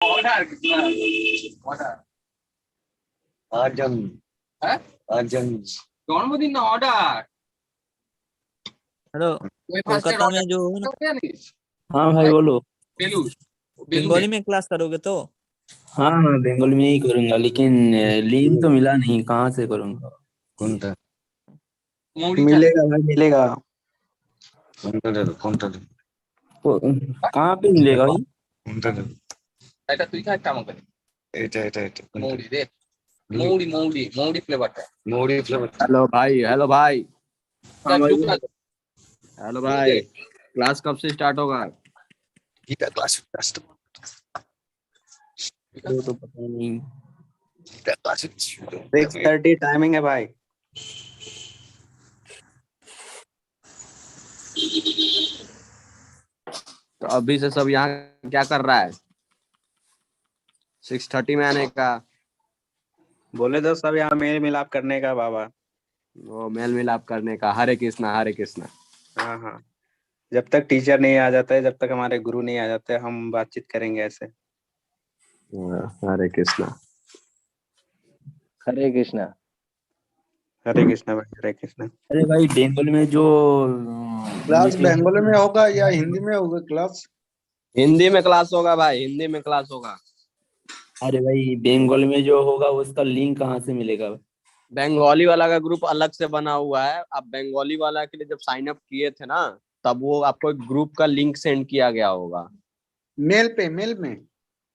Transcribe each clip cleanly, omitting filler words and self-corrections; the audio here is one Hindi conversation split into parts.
ऑर्डर ऑर्डर अर्जन হ্যাঁ अर्जन জন্মদিন না অর্ডার हेलो ওই ফার্স্টের कोलकाता में অর্ডার जो है ना, জানিস हाँ भाई बोलो। বেলুস बंगाली में क्लास करोगे तो हाँ हाँ बंगाली में ही करूंगा, लेकिन लिंक तो मिला नहीं, कहाँ से करूंगा? कौन था মৌরি मिलेगा भाई मिलेगा। कौन था कहाँ पे मिलेगा भाई? कौन था এটা তুই খা একটা আমাকে দে। এটা মৌরি দে মৌরি মৌরি মৌরি ফ্লেভারটা मोड़ी फ्लेवर हेलो भाई, हेलो भाई, हेलो भाई, क्लास कब से स्टार्ट होगा? गीता क्लास वो तो पता नहीं। गीता क्लास 6:30 टाइमिंग है भाई। तो अभी से सब यहाँ क्या कर रहा है? 6:30 में आने का। बोले तो सब यहाँ मेल मिलाप करने का बाबा। वो मेल मिलाप करने का। हरे कृष्णा हरे कृष्णा। हाँ हाँ, जब तक टीचर नहीं आ जाते, जब तक हमारे गुरु नहीं आ जाते, हम बातचीत करेंगे ऐसे। हरे कृष्णा हरे कृष्णा। हरे कृष्णा भाई, हरे कृष्णा। अरे भाई बंगाली में जो क्लास बंगाली में होगा या हिंदी में होगा क्लास? हिंदी में क्लास होगा भाई, हिंदी में क्लास होगा। अरे भाई बंगाली में जो होगा उसका लिंक कहाँ से मिलेगा? बंगाली वाला का ग्रुप अलग से बना हुआ है। आप बंगाली वाला के लिए जब साइन अप किए थे ना, तब वो आपको एक ग्रुप का लिंक सेंड किया गया होगा। मेल में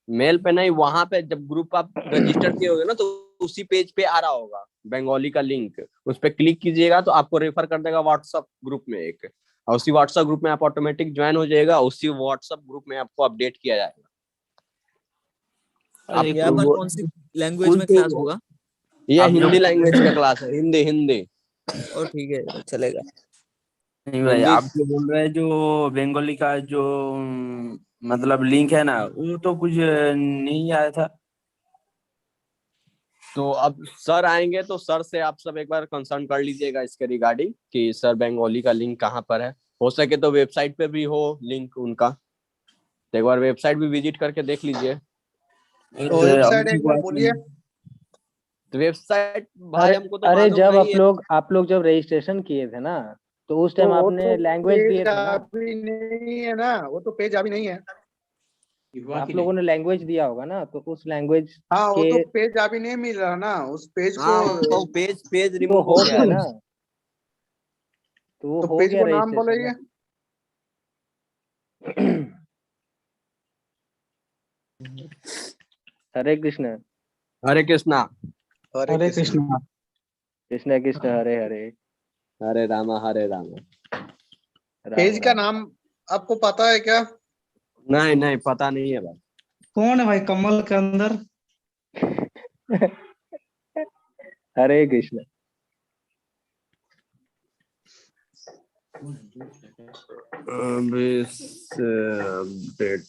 मेल पे नहीं, वहां पे जब ग्रुप आप रजिस्टर किए होगे ना, तो उसी पेज पे आ रहा होगा बंगाली का लिंक। उस पर क्लिक कीजिएगा तो आपको रेफर कर देगा व्हाट्सएप ग्रुप में एक, और उसी व्हाट्सएप ग्रुप में आप ऑटोमेटिक ज्वाइन हो जाएगा। उसी व्हाट्सएप ग्रुप में आपको अपडेट किया जाएगा। अरे यहाँ पर कौन सी लैंग्वेज में क्लास होगा? ये हिंदी लैंग्वेज का क्लास है, हिंदी हिंदी। और ठीक है चलेगा। नहीं भाई, आप जो बोल रहे हैं जो बंगाली का जो मतलब लिंक है ना, वो तो कुछ नहीं आया था। तो अब सर आएंगे तो सर से आप सब एक बार कंसर्न कर लीजिएगा इसके रिगार्डिंग कि सर बंगाली का लिंक कहाँ पर है। हो सके तो वेबसाइट पे भी हो लिंक उनका, तो एक बार वेबसाइट भी विजिट करके देख लीजिए। वेबसाइट एक बार बोलिए। तो वेबसाइट भाई हमको तो अरे मालूम जब नहीं आप लोग जब रजिस्ट्रेशन किए थे ना, तो उस टाइम आपने लैंग्वेज दिए थे ना? अभी नहीं है ना, वो तो पेज अभी नहीं है। आप लोगों ने लैंग्वेज दिया होगा ना, तो उस लैंग्वेज हाँ, वो के तो पेज अभी नहीं मिल रहा ना, उस पेज हाँ, को तो पेज वो रिमूव हो गया ना, तो वो तो हो पेज गया को नाम बोलिए। रजिस्ट्रेशन। हरे कृष्ण हरे कृष्णा हरे कृष्णा। कृष्ण कृष्ण हरे हरे हरे रामा हरे रामा। पेज का नाम आपको पता है क्या? नहीं नहीं पता नहीं है भाई। कौन है भाई कमल के अंदर? हरे कृष्ण। अपडेट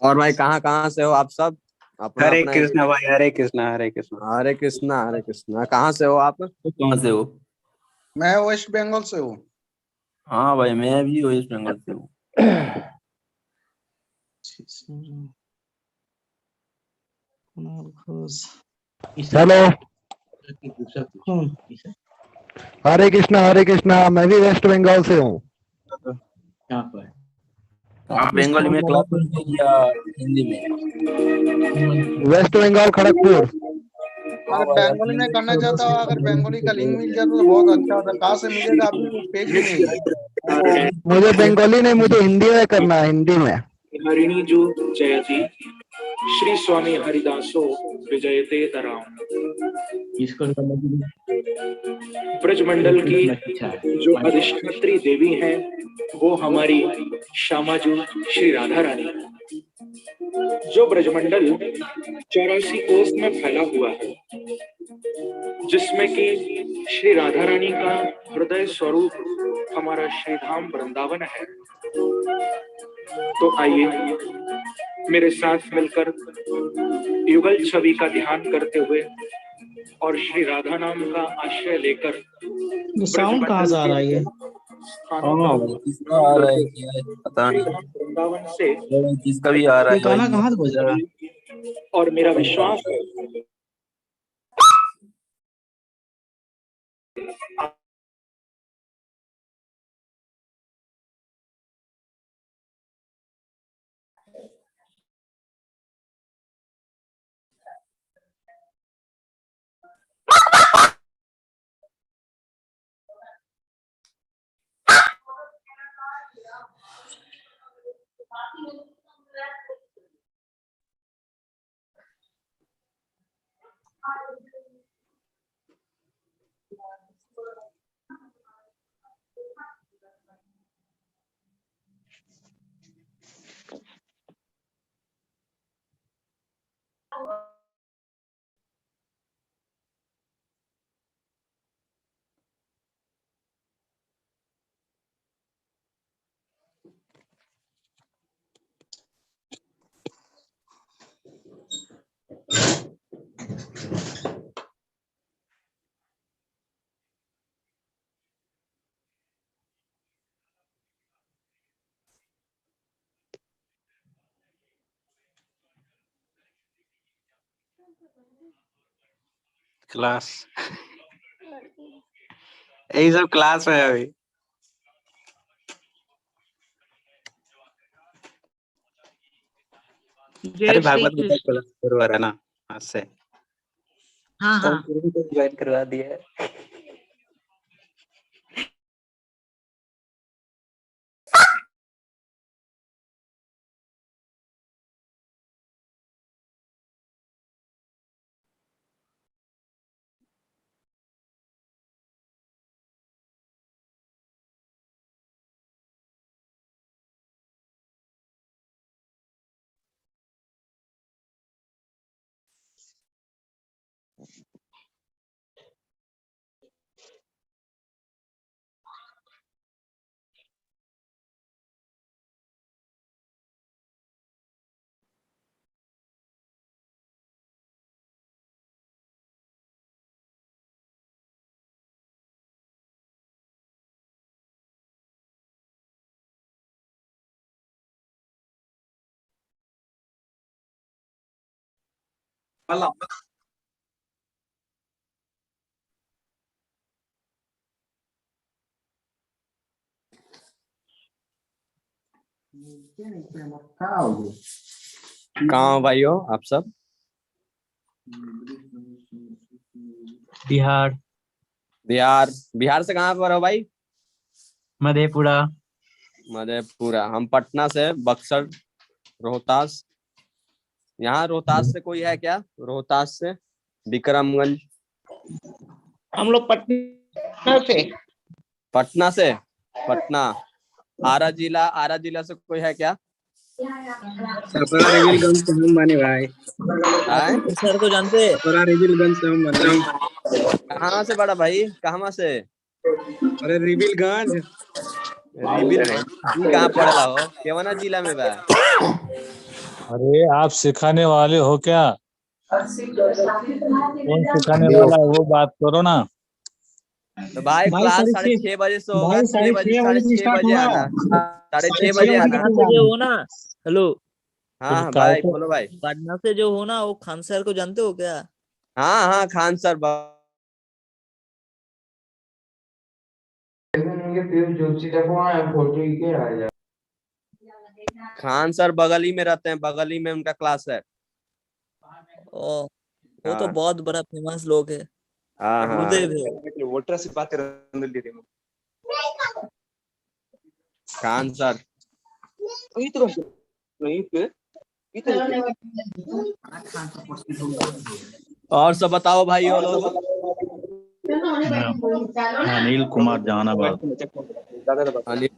और भाई कहाँ से हो आप सब? हरे कृष्णा भाई, हरे कृष्णा हरे कृष्णा। हरे कृष्णा हरे कृष्णा। कहाँ से हो आप? कहाँ से हो? मैं वेस्ट बंगाल से हूँ। हाँ भाई मैं भी वेस्ट बंगाल से हूँ। हेलो, हरे कृष्णा, मैं भी वेस्ट बंगाल से हूँ। आप बंगाली में क्लास करते हैं या हिंदी में? वेस्ट बंगाल खड़गपुर। अगर बंगाली में करना चाहता हो, अगर बंगाली का लिंक मिल जाता तो बहुत अच्छा होता। कहाँ से मिलेगा? अभी पेज भी नहीं है। मुझे बंगाली नहीं, मुझे हिंदी में करना है, हिंदी में। हरिणी जो जयति श्री स्वामी हरिदासो विजयते तराम। ब्रजमंडल की जो अधिष्ठात्री देवी हैं वो हमारी श्यामाजू श्री राधा रानी, जो ब्रजमंडल 84 कोस में फैला हुआ है, जिसमें कि श्री राधा रानी का हृदय स्वरूप हमारा श्रीधाम वृंदावन है। तो आइए मेरे साथ मिलकर युगल छवि का ध्यान करते हुए और श्री राधा नाम का आश्रय लेकर ये साउंड कहाँ से आ रहा है ये? स्थानों का हाँ किसका आ रहा है क्या है पता नहीं। वृंदावन से किसका भी आ रहा ये है भाई। गाना कहाँ से बज रहा है? और मेरा विश्वास है क्लास यही सब क्लास में है अभी। अरे भागवत गीता क्लास शुरू हो रहा है ना आज से। हाँ हाँ ज्वाइन करवा दिया है। कहाँ हो भाई हो आप सब? बिहार। बिहार बिहार से कहाँ पर हो भाई? मधेपुरा। मधेपुरा। हम पटना से, बक्सर, रोहतास। यहाँ रोहतास से कोई है क्या? रोहतास से, विक्रमगंज। हम लोग पटना से। पटना से, पटना। आरा जिला से कोई है क्या? सपरा रिविलगंज से हम बने भाई। सर को जानते हैं? सपरा रिविलगंज से हम बने। कहाँ से बड़ा भाई, कहाँ से? अरे रिविलगंज। रिविलगंज कहाँ पड़ेला हो? केवना जिला में बा? अरे आप सिखाने वाले हो क्या? कौन सिखाने वाला है वो बात करो ना। तो भाई क्लास 6:30 बजे से होगा। 6 बजे, 6:30 बजे आना। 6:30 बजे आना। पटना से जो हो ना, हेलो। हाँ भाई बोलो भाई। पटना से जो हो ना, वो खान सर को जानते हो क्या? हाँ हाँ खान सर। खान सर बगल ही में रहते हैं, बगल ही में उनका क्लास है। ओ, वो तो हाँ बहुत बड़ा फेमस लोग है। हाँ हाँ। गुरुदेव है। खान सर। और सब बताओ भाई वो लोग। अनिल कुमार जहानाबाद। अनिल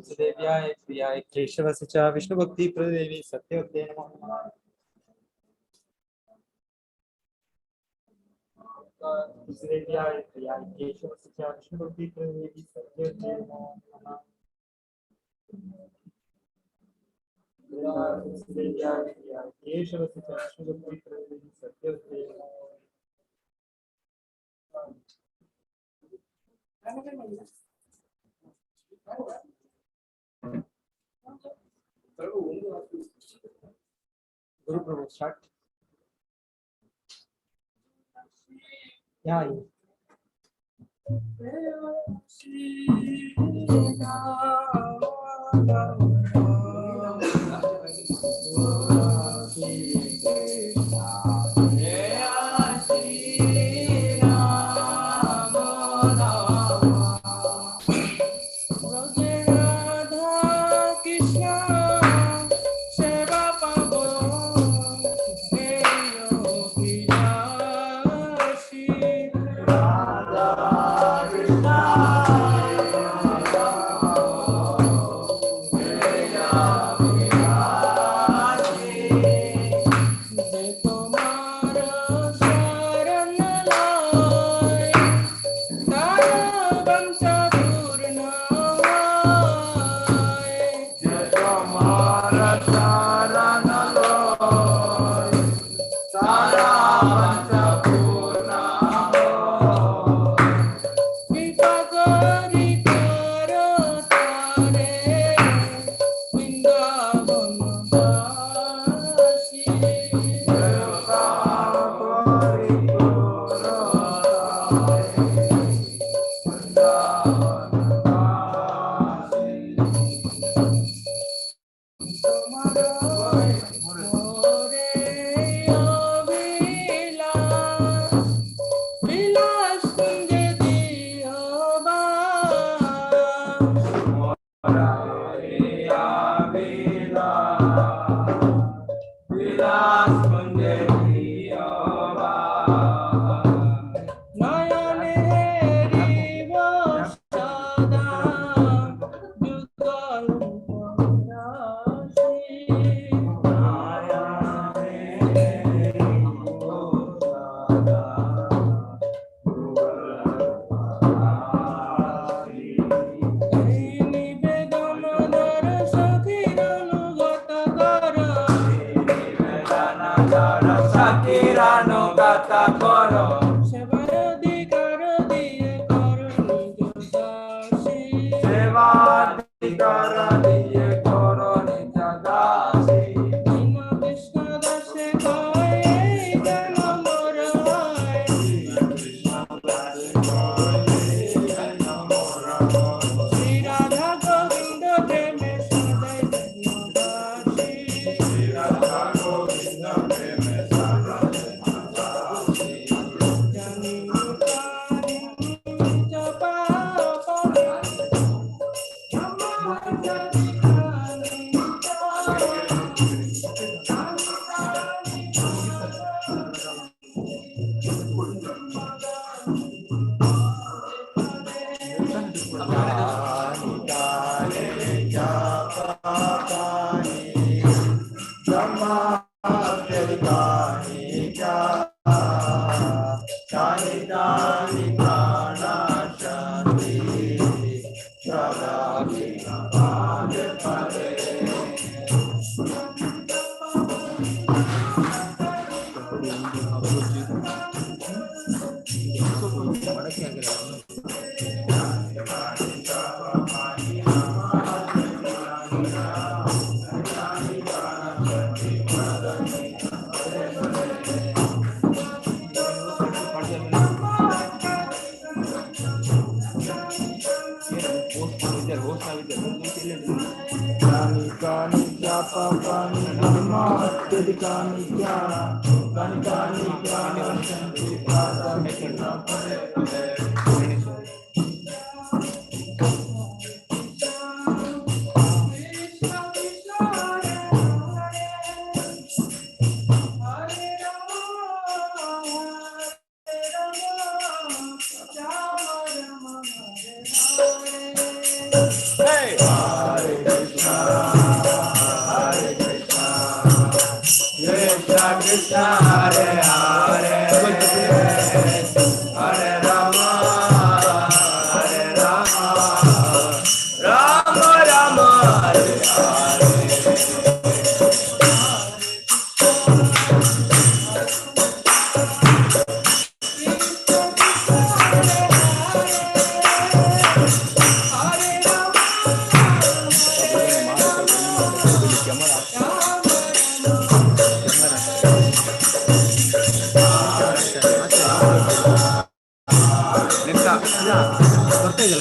देव्याय प्रियाय केशवस्य च विष्णुभक्ति प्रदेवी सत्यवते नमः। देव्याय प्रियाय केशवस्य च विष्णुभक्ति प्रदेवी सत्यवते नमः। देव्याय प्रियाय केशवस्य च विष्णुभक्ति प्रदेवी सत्यवते नमः। गुरु प्रभु स्टार्ट। यहाँ आइए।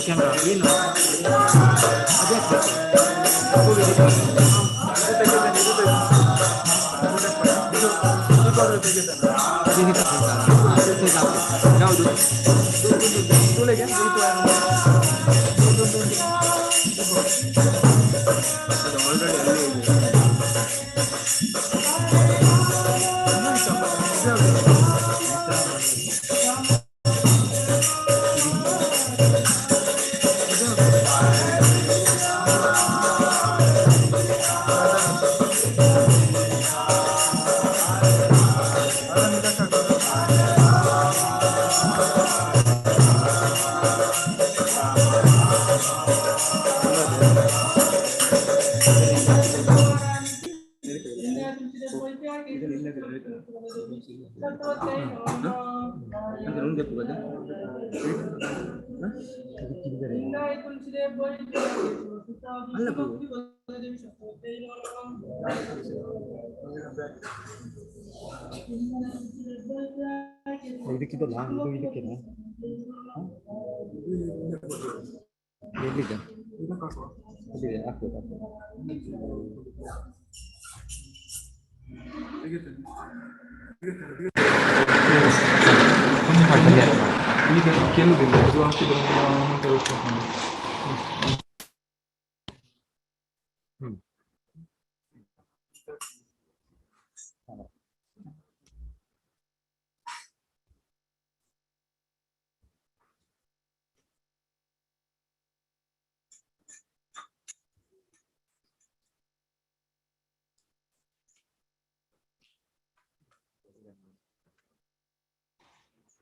कैमरा ये लो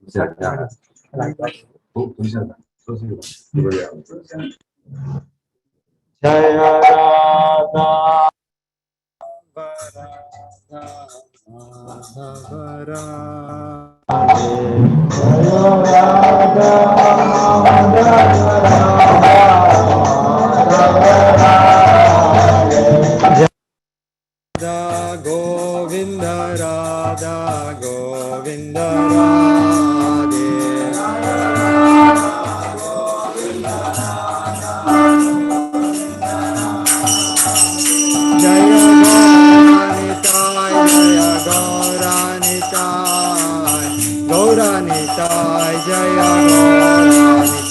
जय राधा गोविंद राधा गोविंद गौरानिताय जय गौरानिताय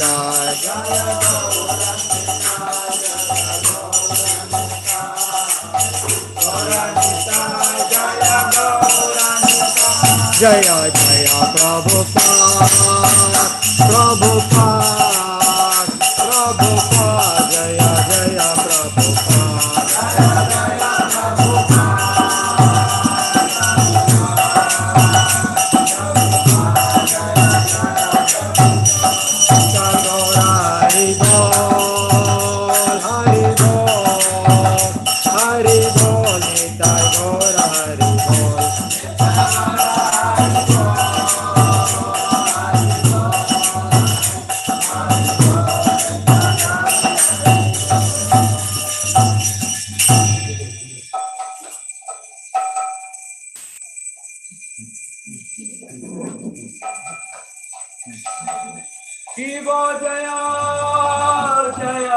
जय जय प्रभुपाद प्रभुपाद प्रभुपाद जय जय शिव जय जय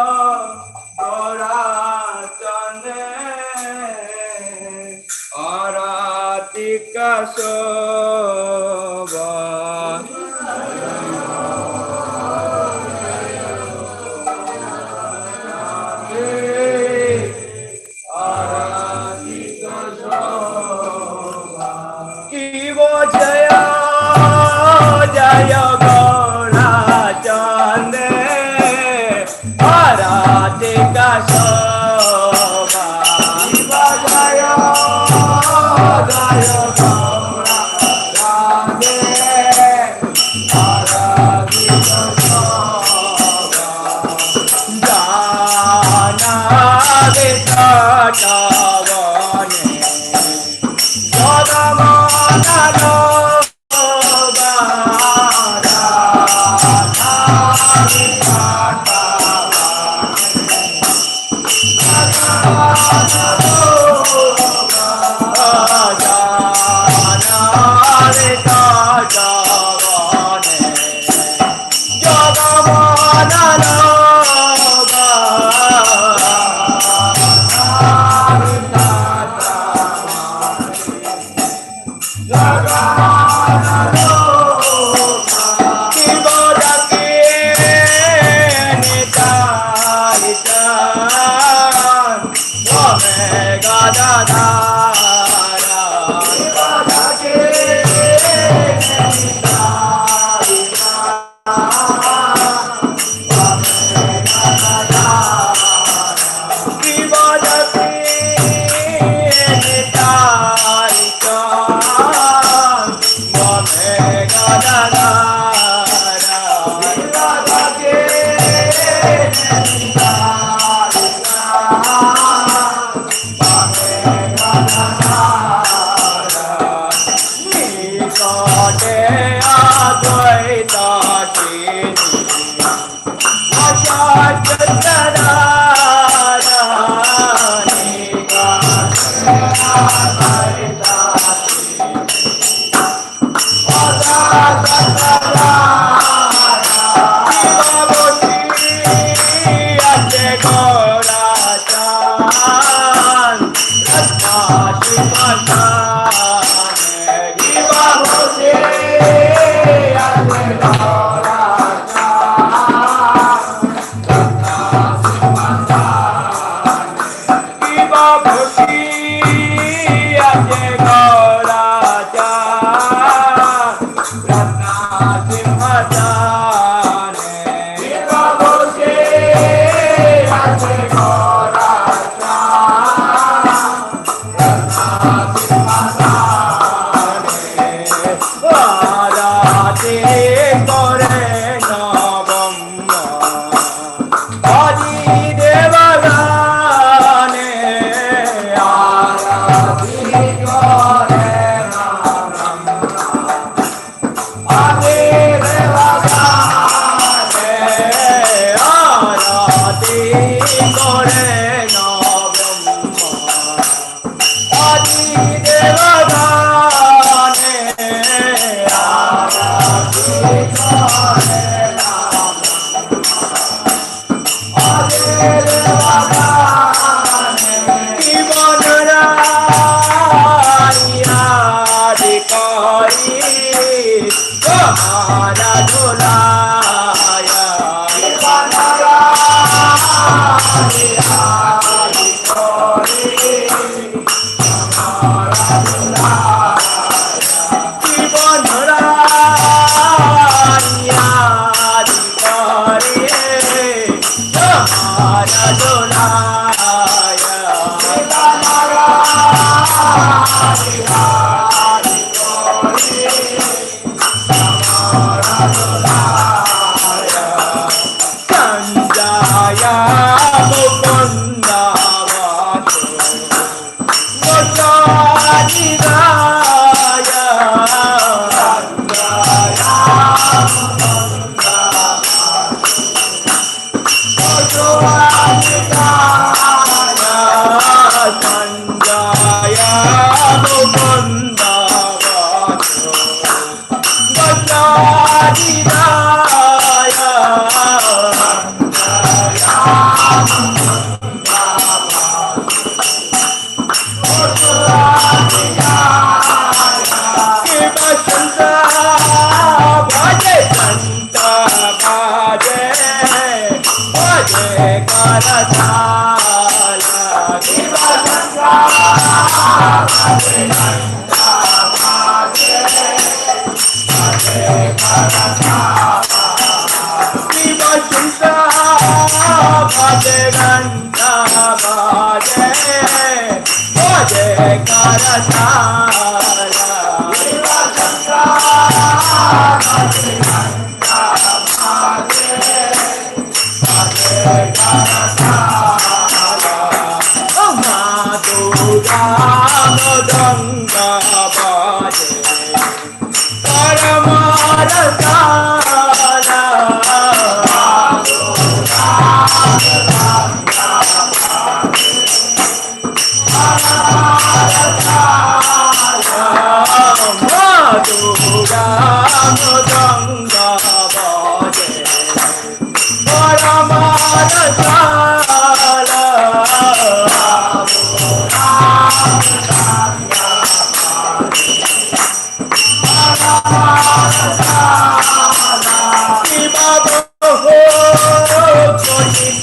गौराचंद्र आरती का शोभा आरती का शोभा शिव जय जय आरती का शोभा जय जय राधे आरती का शोभा जाना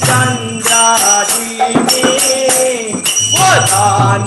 चंद्रा जी Hare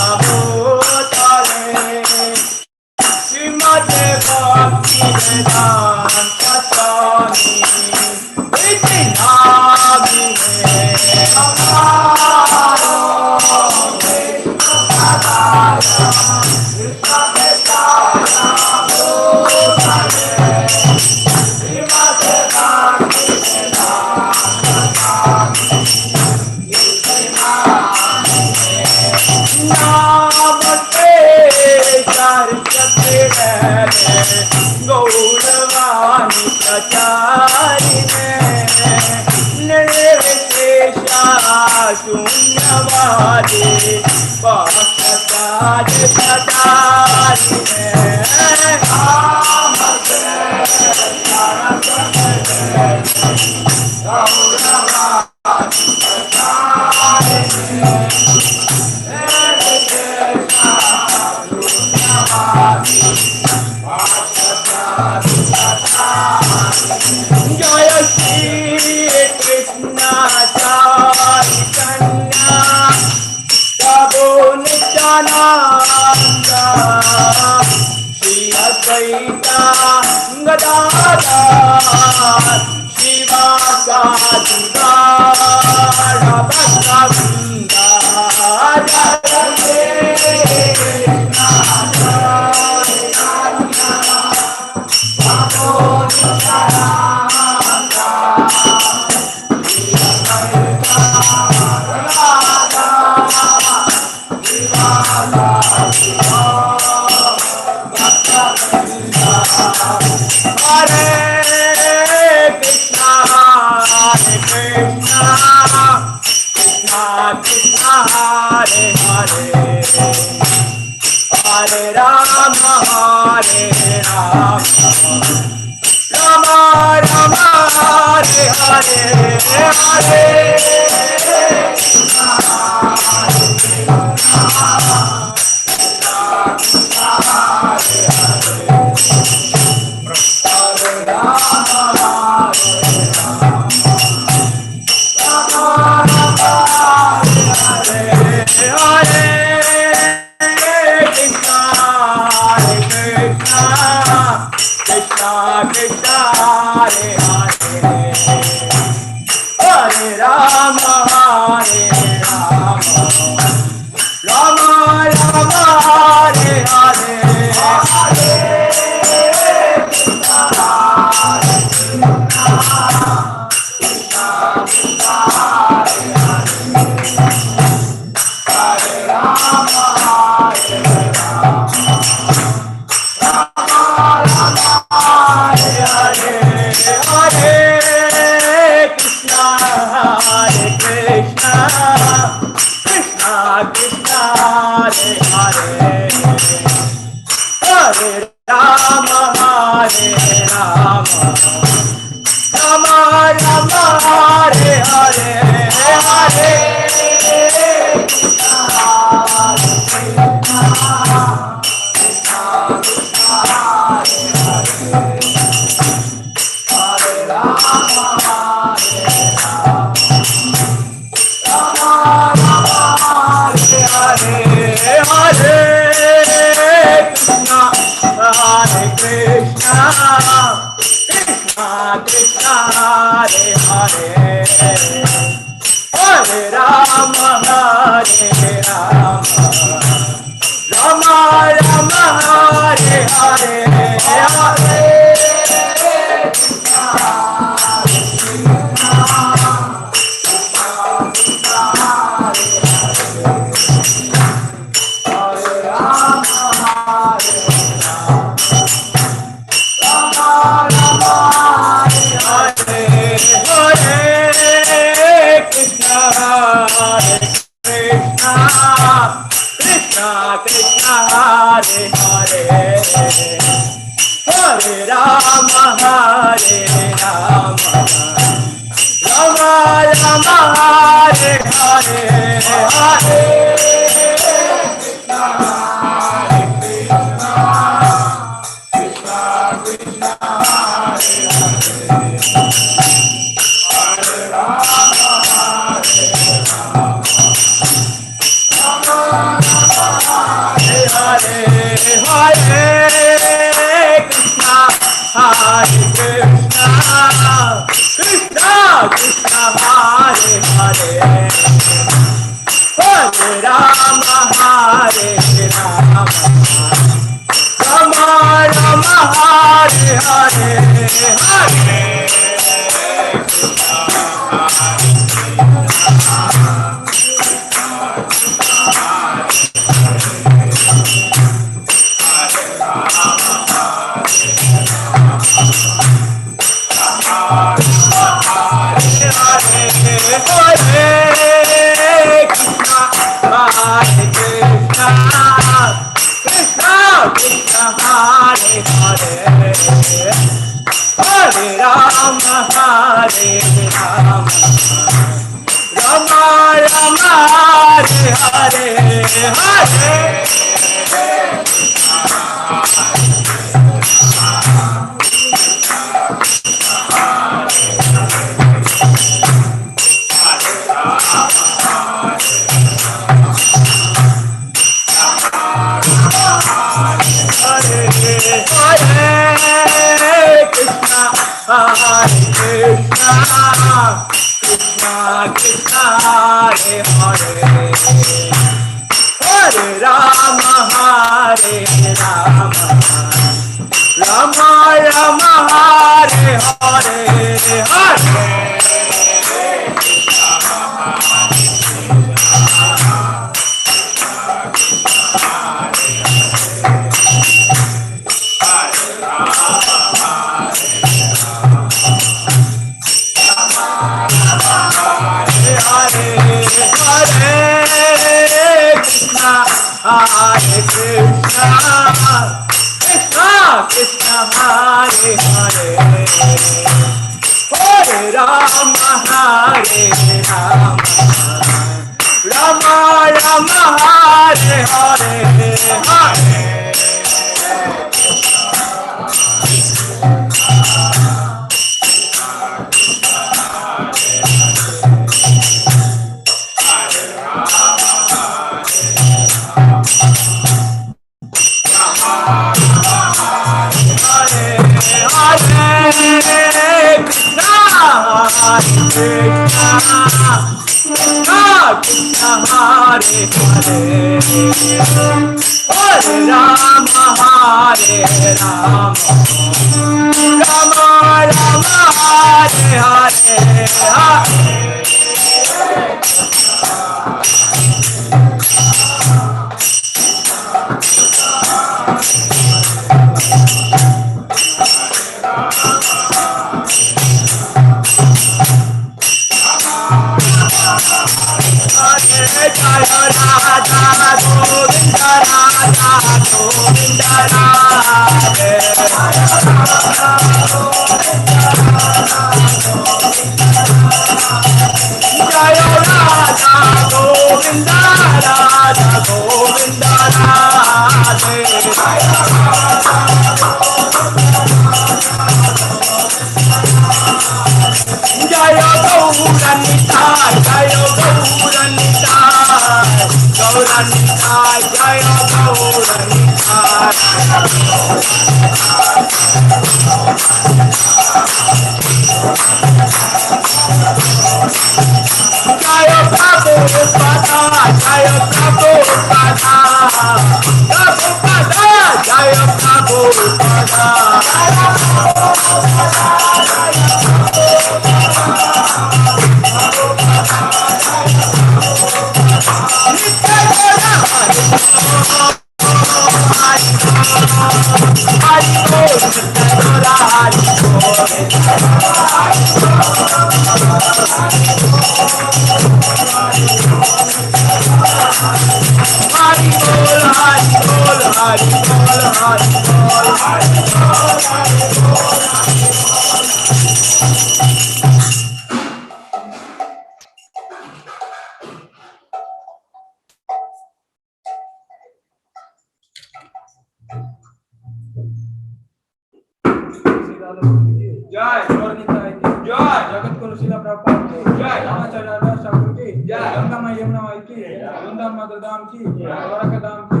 जय गौरनिताय की जय जगत गुरु शिला प्रभुपाद की जय रामाचार्य ठाकुर की जय गंगा माई यमुना माई की वृंदावन मदर धाम की द्वारका धाम की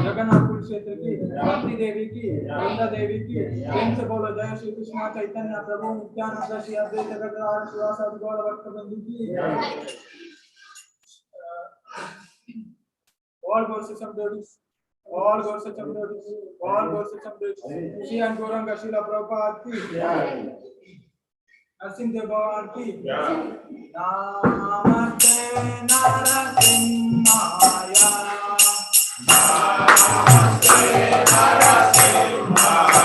जगन्नाथपुर क्षेत्र की भक्ति देवी की वृंदा देवी की प्रेम से बोलो जय श्री कृष्ण चैतन्य प्रभु नित्यानंद श्री अद्वैत गदाधर शिवासादि गौर भक्तवृंद की all Gorsham devotees, all Gorsham devotees, all Gorsham devotees, Shri and Gauranga Srila Prabhupada ki Narasimha Dev Bhagavan ki Namaste Narasimhaya Namaste Narasimhaya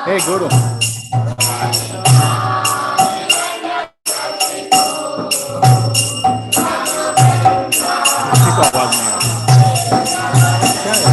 Hey, Guru. किसी को आवाज नहीं आ रही। क्या है?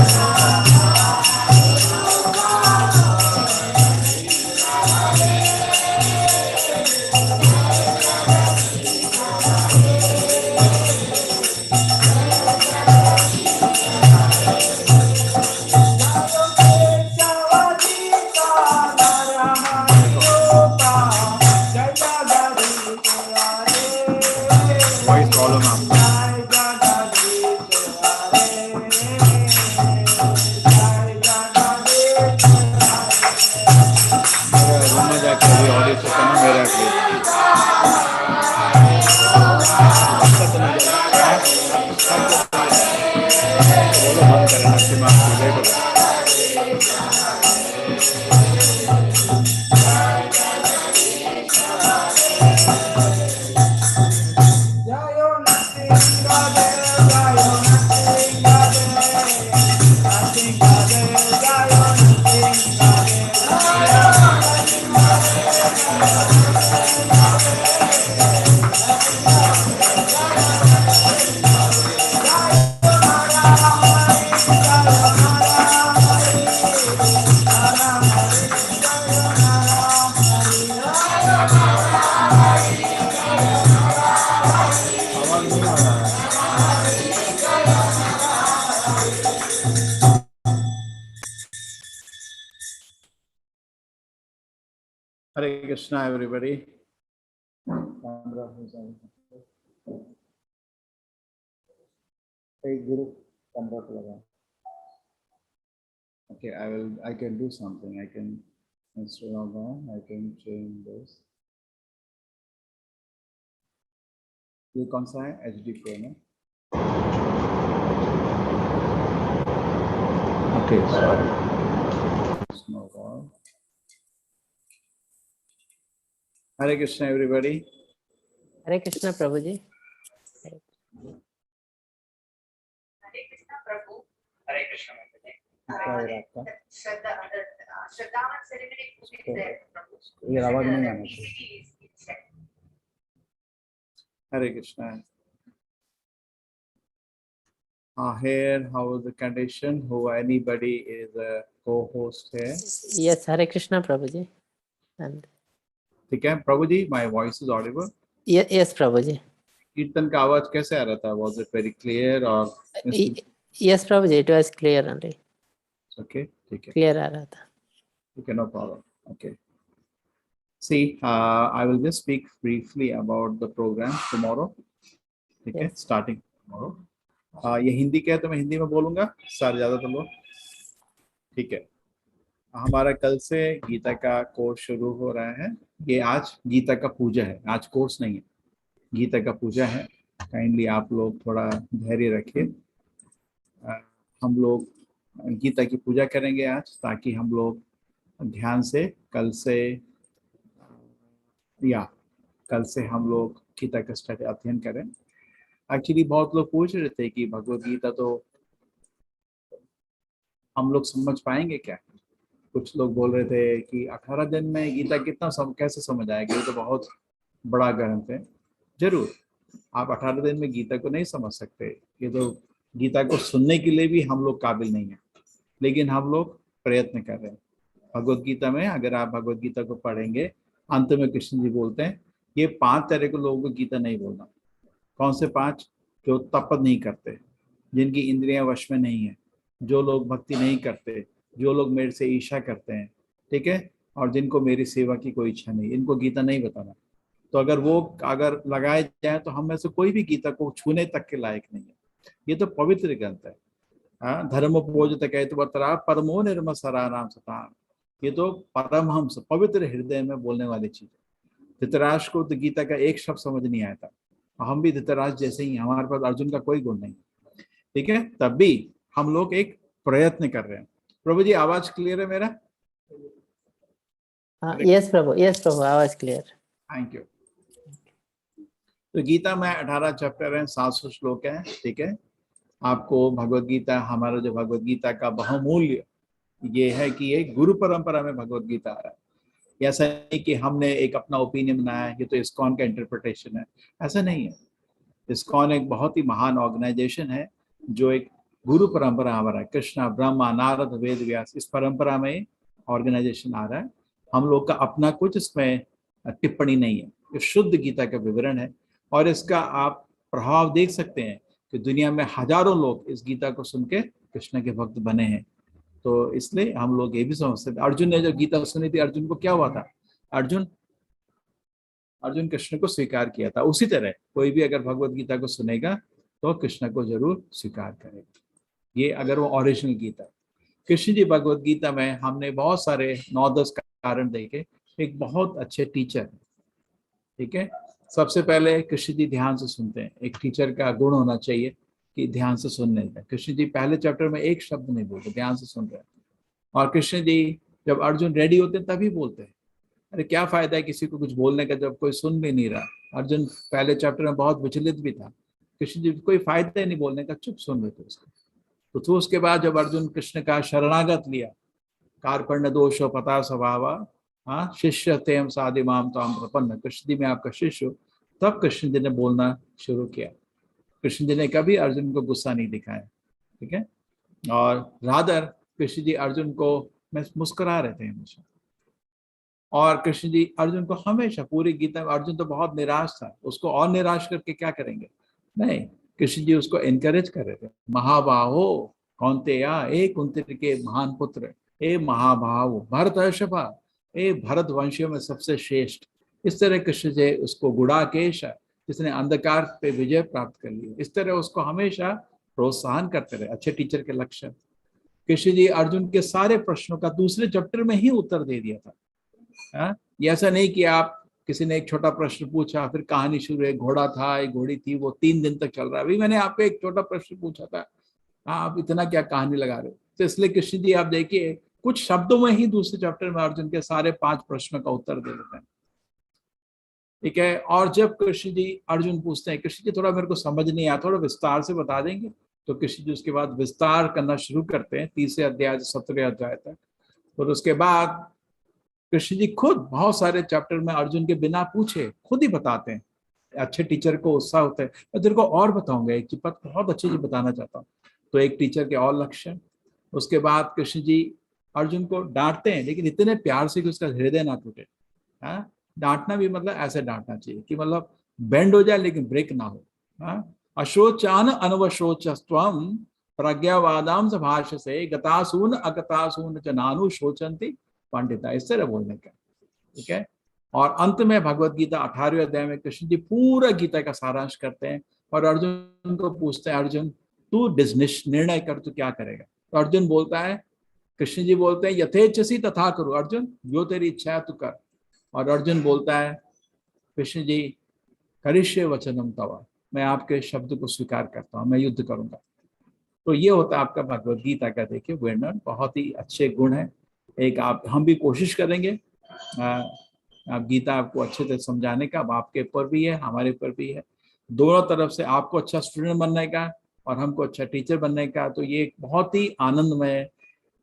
वॉइस प्रॉब्लम है आपको। रूम में जाके अभी ऑडियो चेक करना मेरा बोलो बंद करें नरसिम्हा पूजा करो। Hare Krishna, everybody. Hey, Guru, okay, I can do something. I can, instead of that, I can change this. ये कौन सा है? HD Pro में. Okay, sorry. No problem. Hare Krishna, everybody. हरे कृष्णा प्रभु जी। हरे कृष्ण क्या हो रहा है आपका? श्रद्धावन सेरेमनी ये आवाज नहीं आना चाहिए। Hare Krishna. Here, how is the condition? Who anybody is a co-host here? Yes Hare Krishna प्रभु जी। ठीक है प्रभु जी, my voice is audible. Yes प्रभु जी। कीर्तन का आवाज कैसे आ रहा था? Was it very clear or? Yes Prabhu ji, it was clear only. Okay, ठीक है। क्लियर आ रहा था। Okay, no problem. Okay. See, I will just speak briefly about the program tomorrow. ठीक है, starting tomorrow. ये हिंदी का है तो मैं हिंदी में बोलूंगा, सारे ज्यादातर लोग। ठीक है, हमारा कल से गीता का कोर्स शुरू हो रहा है। ये आज गीता का पूजा है, आज कोर्स नहीं है, गीता का पूजा है। काइंडली आप लोग थोड़ा धैर्य रखिए। हम लोग गीता की पूजा करेंगे आज, ताकि हम लोग ध्यान से कल से हम लोग गीता का स्टडी अध्ययन करें। एक्चुअली बहुत लोग पूछ रहे थे कि भगवत गीता तो हम लोग समझ पाएंगे क्या? कुछ लोग बोल रहे थे कि 18 दिन में गीता कितना कैसे समझ आएगा, ये तो बहुत बड़ा ग्रंथ है। जरूर, आप 18 दिन में गीता को नहीं समझ सकते, ये तो गीता को सुनने के लिए भी हम लोग काबिल नहीं है, लेकिन हम लोग प्रयत्न कर रहे हैं। भगवत गीता में अगर आप भगवत गीता को पढ़ेंगे, अंत में कृष्ण जी बोलते हैं ये 5 तरह के लोगों को गीता नहीं बोलना। कौन से 5? जो तप नहीं करते, जिनकी इंद्रियां वश में नहीं है, जो लोग भक्ति नहीं करते, जो लोग मेरे से ईर्ष्या करते हैं, ठीक है, और जिनको मेरी सेवा की कोई इच्छा नहीं, इनको गीता नहीं बताना। तो अगर लगाए जाए तो हम में से कोई भी गीता को छूने तक के लायक नहीं है। ये तो पवित्र ग्रंथ है, धर्म पूजत कहतवतरा परमो निर्म सराराम सताम, ये तो परमहंस पवित्र हृदय में बोलने वाली चीज है। धृतराष्ट्र को तो गीता का एक शब्द समझ नहीं आया था, हम भी धृतराष्ट्र जैसे ही, हमारे पास अर्जुन का कोई गुण नहीं, ठीक है। तब भी हम लोग एक प्रयत्न कर रहे हैं। प्रभु जी आवाज क्लियर है मेरा? यस प्रभु आवाज क्लियर। Thank you. तो गीता में 18 चैप्टर है, 700 श्लोक है, ठीक है। आपको भगवत गीता, हमारा जो भगवत गीता का बहुमूल्य ये है कि ये गुरु परंपरा में भगवत गीता आ रहा है। ऐसा नहीं कि हमने एक अपना ओपिनियन बनाया, ये तो इस्कॉन का इंटरप्रिटेशन है, ऐसा नहीं है। इस्कॉन एक बहुत ही महान ऑर्गेनाइजेशन है जो एक गुरु परंपरा हमारा है, कृष्णा ब्रह्मा नारद वेद व्यास, इस परंपरा में ऑर्गेनाइजेशन आ रहा है। हम लोग का अपना कुछ इसमें टिप्पणी नहीं है, ये शुद्ध गीता का विवरण है। और इसका आप प्रभाव देख सकते हैं कि दुनिया में हजारों लोग इस गीता को सुन के कृष्ण के भक्त बने हैं। तो इसलिए हम लोग ये भी समझ सकते हैं, अर्जुन ने जो गीता सुनी थी, अर्जुन को क्या हुआ था? अर्जुन कृष्ण को स्वीकार किया था। उसी तरह कोई भी अगर भगवत गीता को सुनेगा तो कृष्ण को जरूर स्वीकार करेगा, ये अगर वो ओरिजिनल गीता है। कृष्ण जी भगवत गीता में हमने बहुत सारे 9-10 कारण देखे, एक बहुत अच्छे टीचर है, ठीक है। सबसे पहले कृष्ण जी ध्यान से सुनते हैं, एक टीचर का गुण होना चाहिए कि ध्यान से सुनने का। कृष्ण जी पहले चैप्टर में एक शब्द नहीं बोलते, ध्यान से सुन रहे हैं। और कृष्ण जी जब अर्जुन रेडी होते हैं तभी बोलते हैं। अरे क्या फायदा है किसी को कुछ बोलने का जब कोई सुन भी नहीं रहा। अर्जुन पहले चैप्टर में बहुत विचलित भी था, कृष्ण जी कोई फायदा ही नहीं बोलने का, चुप सुन रहे थे उसको। तो उसके बाद जब अर्जुन कृष्ण का शरणागत लिया, कार्पण्य दोषो पता स्वभावा, हाँ शिष्य तेम साधिमाम ताम प्रपन्न, कृष्ण जी मैं आपका शिष्य हूँ, तब कृष्ण जी ने बोलना शुरू किया। कृष्ण जी ने कभी अर्जुन को गुस्सा नहीं दिखाया, ठीक है। और रादर कृष्ण जी अर्जुन को मुस्कुरा रहे थे हमेशा। और कृष्ण जी अर्जुन को हमेशा पूरी गीता में, अर्जुन तो बहुत निराश था, उसको और निराश करके क्या करेंगे? नहीं, कृष्ण जी उसको एनकरेज कर रहे थे। महाबाहो कौन्तेया, ए कुंती के महान पुत्र, ए महाभाव भरतर्षभा, ए भरत वंशियों में सबसे श्रेष्ठ। इस तरह कृष्ण जी उसको गुड़ाकेश, जिसने अंधकार पे विजय प्राप्त कर ली, इस तरह उसको हमेशा प्रोत्साहन करते रहे। अच्छे टीचर के लक्षण। कृष्ण जी अर्जुन के सारे प्रश्नों का दूसरे चैप्टर में ही उत्तर दे दिया था। ये ऐसा नहीं कि आप किसी ने एक छोटा प्रश्न पूछा, फिर कहानी शुरू है, घोड़ा था, एक घोड़ी थी, वो 3 दिन तक चल रहा है। अभी मैंने आपको एक छोटा प्रश्न पूछा था, आप इतना क्या कहानी लगा रहे हो? तो इसलिए कृष्ण जी आप देखिए कुछ शब्दों में ही दूसरे चैप्टर में अर्जुन के सारे 5 प्रश्नों का उत्तर दे देते हैं, ठीक है। और जब कृष्ण जी अर्जुन पूछते हैं, कृष्ण जी थोड़ा मेरे को समझ नहीं आया, थोड़ा विस्तार से बता देंगे, तो कृष्ण जी उसके बाद विस्तार करना शुरू करते हैं 30 अध्याय से 17 अध्याय तक। और उसके बाद कृष्ण जी खुद बहुत सारे चैप्टर में अर्जुन के बिना पूछे खुद ही बताते हैं। अच्छे टीचर को उत्साह होता है, मैं तेरे को और बताऊंगा, एक चीज बहुत अच्छी चीज बताना चाहता हूँ। तो एक टीचर के और लक्षण। उसके बाद कृष्ण जी अर्जुन को डांटते हैं, लेकिन इतने प्यार से कि उसका हृदय ना टूटे। हाँ, डांटना भी मतलब ऐसे डांटना चाहिए कि मतलब बेंड हो जाए लेकिन ब्रेक ना हो। हाँ, अशोचान अनवशोचस्त्वम प्रज्ञावादाम भाष से गतासून अगतासून च नानु शोचंती पंडिता, इस तरह बोलने का, ठीक है। और अंत में भगवत गीता 18वें अध्याय में कृष्ण जी पूरा गीता का सारांश करते हैं और अर्जुन को पूछते हैं, अर्जुन तू निर्णय कर, तू क्या करेगा? तो अर्जुन बोलता है, कृष्ण जी बोलते हैं यथेच्छसी तथा करो, अर्जुन जो तेरी इच्छा है तू कर। और अर्जुन बोलता है, कृष्ण जी करिष्ये वचनम तवा, मैं आपके शब्द को स्वीकार करता हूँ, मैं युद्ध करूंगा। तो ये होता है आपका भगवत गीता का देखिए वर्णन, बहुत ही अच्छे गुण है। एक आप हम भी कोशिश करेंगे आप गीता आपको अच्छे से समझाने का, अब आपके ऊपर भी है हमारे ऊपर भी है, दोनों तरफ से आपको अच्छा स्टूडेंट बनने का और हमको अच्छा टीचर बनने का। तो ये एक बहुत ही आनंदमय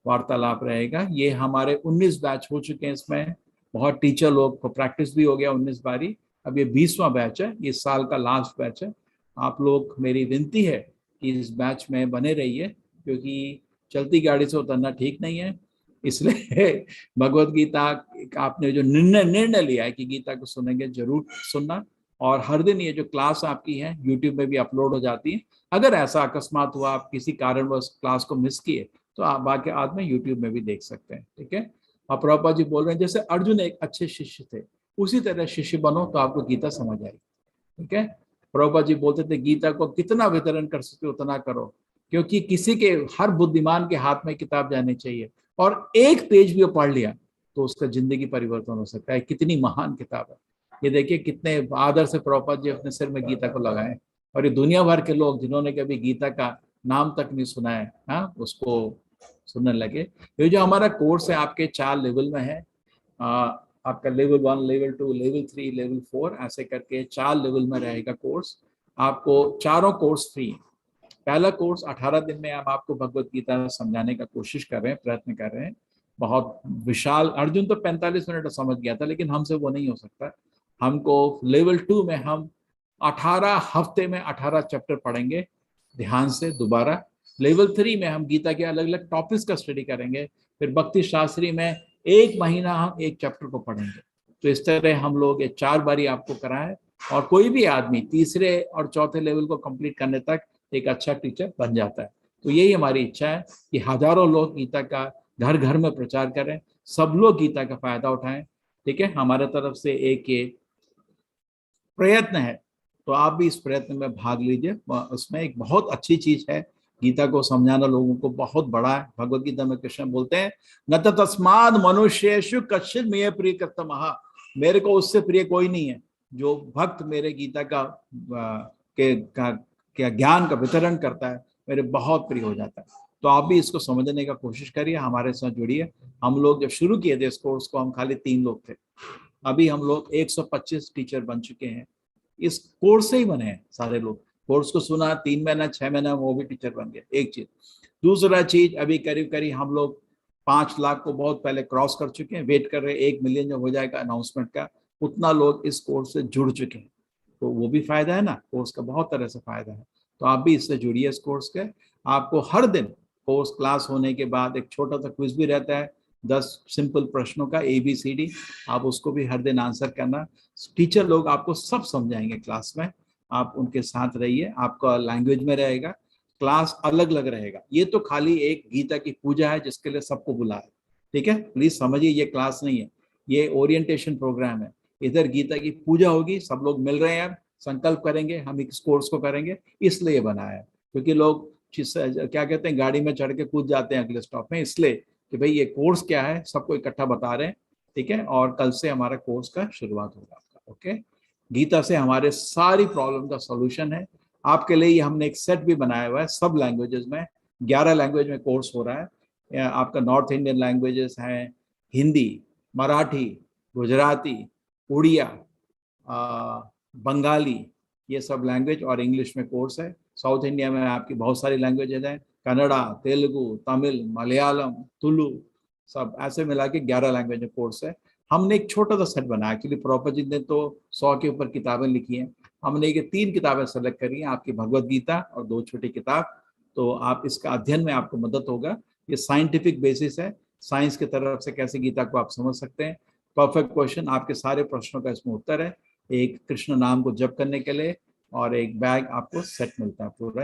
वार्तालाप रहेगा। ये हमारे 19 बैच हो चुके हैं, इसमें बहुत टीचर लोग को प्रैक्टिस भी हो गया 19 बारी। अब ये 20वां बैच है, इस साल का लास्ट बैच है। आप लोग, मेरी विनती है कि इस बैच में बने रहिए, क्योंकि चलती गाड़ी से उतरना ठीक नहीं है। इसलिए भगवत गीता आपने जो निर्णय लिया है कि गीता को सुनेंगे, जरूर सुनना। और हर दिन ये जो क्लास आपकी है यूट्यूब में भी अपलोड हो जाती है। अगर ऐसा अकस्मात हुआ आप किसी कारणवश क्लास को मिस किए तो आप बाकी बाद में यूट्यूब में भी देख सकते हैं, ठीक है। और प्रभुपाद जी बोल रहे हैं जैसे अर्जुन एक अच्छे शिष्य थे, उसी तरह शिष्य बनो तो आपको गीता समझ आएगी, ठीक है। प्रभुपाद जी बोलते थे गीता को कितना वितरण कर सकते हो उतना करो, क्योंकि किसी के, हर बुद्धिमान के हाथ में किताब जानी चाहिए, और एक पेज भी वो पढ़ लिया तो उसका जिंदगी परिवर्तन हो सकता है। कितनी महान किताब है ये, देखिए कितने आदर से प्रभुपाद जी अपने सिर में गीता को लगाए, और ये दुनिया भर के लोग जिन्होंने कभी गीता का नाम तक नहीं सुना है, हाँ, उसको सुनने लगे। ये जो हमारा कोर्स है आपके 4 लेवल में है, आपका लेवल 1, लेवल 2, लेवल 3, लेवल 4, ऐसे करके 4 लेवल में रहेगा कोर्स। आपको चारों कोर्स फ्री है। पहला कोर्स 18 दिन में हम आपको भगवत गीता समझाने का कोशिश कर रहे हैं, प्रयत्न कर रहे हैं। बहुत विशाल, अर्जुन तो 45 मिनट समझ गया था, लेकिन हमसे वो नहीं हो सकता। हमको लेवल 2 में हम 18 हफ्ते में 18 चैप्टर पढ़ेंगे ध्यान से दोबारा। लेवल 3 में हम गीता के अलग अलग टॉपिक्स का स्टडी करेंगे। फिर भक्ति शास्त्री में 1 महीना हम एक चैप्टर को पढ़ेंगे। तो इस तरह हम लोग ये 4 बारी आपको कराएं, और कोई भी आदमी तीसरे और चौथे लेवल को कंप्लीट करने तक एक अच्छा टीचर बन जाता है। तो यही हमारी इच्छा है कि हजारों लोग गीता का घर घर में प्रचार करें, सब लोग गीता का फायदा उठाएं। ठीक है, हमारे तरफ से एक ये प्रयत्न है, तो आप भी इस प्रयत्न में भाग लीजिए। उसमें एक बहुत अच्छी चीज है, गीता को समझाना लोगों को बहुत बड़ा है। भगवत गीता में कृष्ण बोलते हैं, न तस्माद मनुष्येषु कश्चित् मय्य प्रिय कर्तमः, मेरे को उससे प्रिय कोई नहीं है जो भक्त मेरे गीता का ज्ञान का वितरण करता है, मेरे बहुत प्रिय हो जाता है। तो आप भी इसको समझने का कोशिश करिए, हमारे साथ जुड़िए। हम लोग जब शुरू किए थे इस कोर्स को, हम खाली 3 लोग थे, अभी हम लोग 125 टीचर बन चुके हैं। इस कोर्स से ही बने हैं सारे लोग। कोर्स को सुना, 3 महीना 6 महीना वो भी टीचर बन गए। एक चीज। दूसरा चीज, अभी करीब करीब हम लोग 5 लाख को बहुत पहले क्रॉस कर चुके हैं, वेट कर रहे हैं 1 मिलियन जब हो जाएगा अनाउंसमेंट का, उतना लोग इस कोर्स से जुड़ चुके हैं। तो वो भी फायदा है ना, कोर्स का बहुत तरह से फायदा है। तो आप भी इससे जुड़िए इस कोर्स के। आपको हर दिन कोर्स क्लास होने के बाद एक छोटा सा क्विज भी रहता है, 10 सिंपल प्रश्नों का ABCD, आप उसको भी हर दिन आंसर करना। टीचर लोग आपको सब समझाएंगे क्लास में, आप उनके साथ रहिए। आपका लैंग्वेज में रहेगा, क्लास अलग अलग रहेगा। ये तो खाली एक गीता की पूजा है जिसके लिए सबको बुलाया, ठीक है, प्लीज समझिए, ये क्लास नहीं है, ये ओरिएंटेशन प्रोग्राम है। इधर गीता की पूजा होगी, सब लोग मिल रहे हैं, संकल्प करेंगे, हम इस कोर्स को करेंगे, इसलिए बनाया है। क्योंकि लोग क्या कहते हैं, गाड़ी में चढ़ के कूद जाते हैं अगले स्टॉप में, इसलिए कि भाई ये कोर्स क्या है सबको इकट्ठा बता रहे हैं। ठीक है, और कल से हमारा कोर्स का शुरुआत होगा आपका। ओके, गीता से हमारे सारी प्रॉब्लम का सॉल्यूशन है। आपके लिए हमने एक सेट भी बनाया हुआ है, सब लैंग्वेजेस में, 11 लैंग्वेज में कोर्स हो रहा है। आपका नॉर्थ इंडियन लैंग्वेजेस हैं, हिंदी, मराठी, गुजराती, उड़िया, बंगाली, ये सब लैंग्वेज, और इंग्लिश में कोर्स है। साउथ इंडिया में आपकी बहुत सारी लैंग्वेजेज हैं, कन्नड़ा, तेलुगु, तमिल, मलयालम, तुलु, सब ऐसे मिला के 11 लैंग्वेज में कोर्स है। हमने एक छोटा सा सेट बनाया, एक्चुअली प्रभुपाद जी ने तो 100 के ऊपर किताबें लिखी हैं, हमने ये 3 किताबें सेलेक्ट करी हैं, आपकी भगवत गीता और 2 छोटी किताब। तो आप इसका अध्ययन में आपको मदद होगा। ये साइंटिफिक बेसिस है, साइंस की तरफ से कैसे गीता को आप समझ सकते हैं। परफेक्ट क्वेश्चन, आपके सारे प्रश्नों का इसमें उत्तर है। एक कृष्ण नाम को जप करने के लिए, और एक बैग आपको सेट मिलता है पूरा।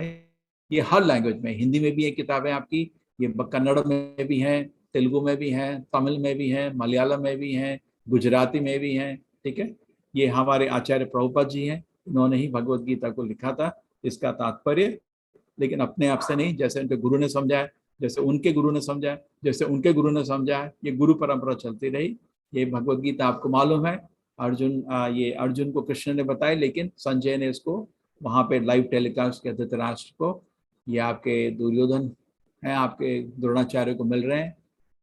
ये हर लैंग्वेज में, हिंदी में भी एक किताब है आपकी, ये कन्नड़ में भी है, तेलुगु में भी है, तमिल में भी है, मलयालम में भी है, गुजराती में भी है। ठीक है, ये हमारे आचार्य प्रभुपाद जी हैं, इन्होंने ही भगवत गीता को लिखा था। इसका तात्पर्य लेकिन अपने आप से नहीं, जैसे उनके गुरु ने समझाया, जैसे उनके गुरु ने समझाया, जैसे उनके गुरु ने समझाया, ये गुरु परंपरा चलती रही। ये भगवत गीता आपको मालूम है, ये अर्जुन को कृष्ण ने बताया, लेकिन संजय ने इसको वहाँ पे लाइव टेलीकास्ट किया धृतराष्ट्र को। ये आपके दुर्योधन हैं, आपके द्रोणाचार्य को मिल रहे हैं,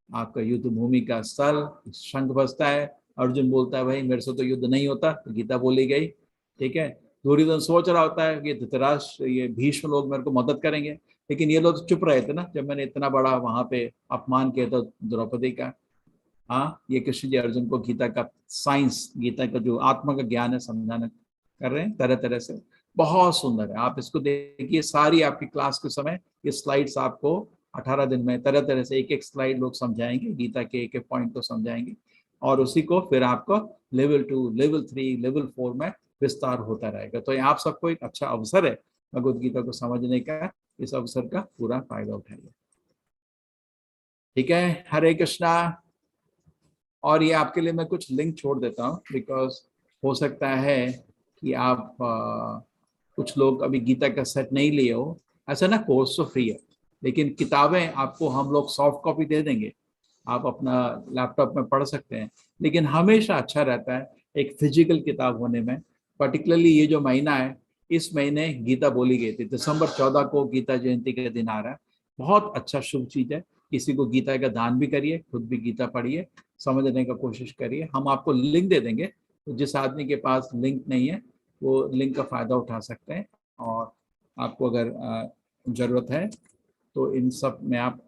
आपका युद्ध भूमि का स्थल, शंख बजता है, अर्जुन बोलता है भाई मेरे से तो युद्ध नहीं होता, तो गीता बोली गई। ठीक है, दुर्योधन सोच रहा होता है कि धृतराष्ट्र, ये भीष्म लोग मेरे को मदद करेंगे, लेकिन ये लोग चुप रहे थे ना जब मैंने इतना बड़ा वहाँ पे अपमान किया था द्रौपदी का। हाँ, ये कृष्ण जी अर्जुन को गीता का साइंस, गीता का जो आत्मा का ज्ञान है समझाना कर रहे हैं तरह तरह से। बहुत सुंदर है, आप इसको देखिए। सारी आपकी क्लास के समय ये स्लाइड्स आपको 18 दिन में तरह तरह से एक एक स्लाइड लोग समझाएंगे, गीता के एक एक पॉइंट को समझाएंगे, और उसी को फिर आपको लेवल 2, लेवल 3, लेवल 4 में विस्तार होता रहेगा। तो ये आप सबको एक अच्छा अवसर है भगवत गीता को समझने का, इस अवसर का पूरा फायदा उठाइए। ठीक है, हरे कृष्णा। और ये आपके लिए मैं कुछ लिंक छोड़ देता हूँ, बिकॉज हो सकता है कि आप कुछ लोग अभी गीता का सेट नहीं लिए हो, ऐसा ना, कोर्स तो फ्री है, लेकिन किताबें आपको हम लोग सॉफ्ट कॉपी दे देंगे, आप अपना लैपटॉप में पढ़ सकते हैं। लेकिन हमेशा अच्छा रहता है एक फिजिकल किताब होने में। पर्टिकुलरली ये जो महीना है, इस महीने गीता बोली गई थी, दिसंबर 14 को गीता जयंती का दिन आ रहा है। बहुत अच्छा शुभ चीज है, किसी को गीता का दान भी करिए, खुद भी गीता पढ़िए, समझने का कोशिश करिए। हम आपको लिंक दे देंगे, तो जिस आदमी के पास लिंक नहीं है वो लिंक का फायदा उठा सकते हैं। और आपको अगर जरूरत है तो इन सब में आप,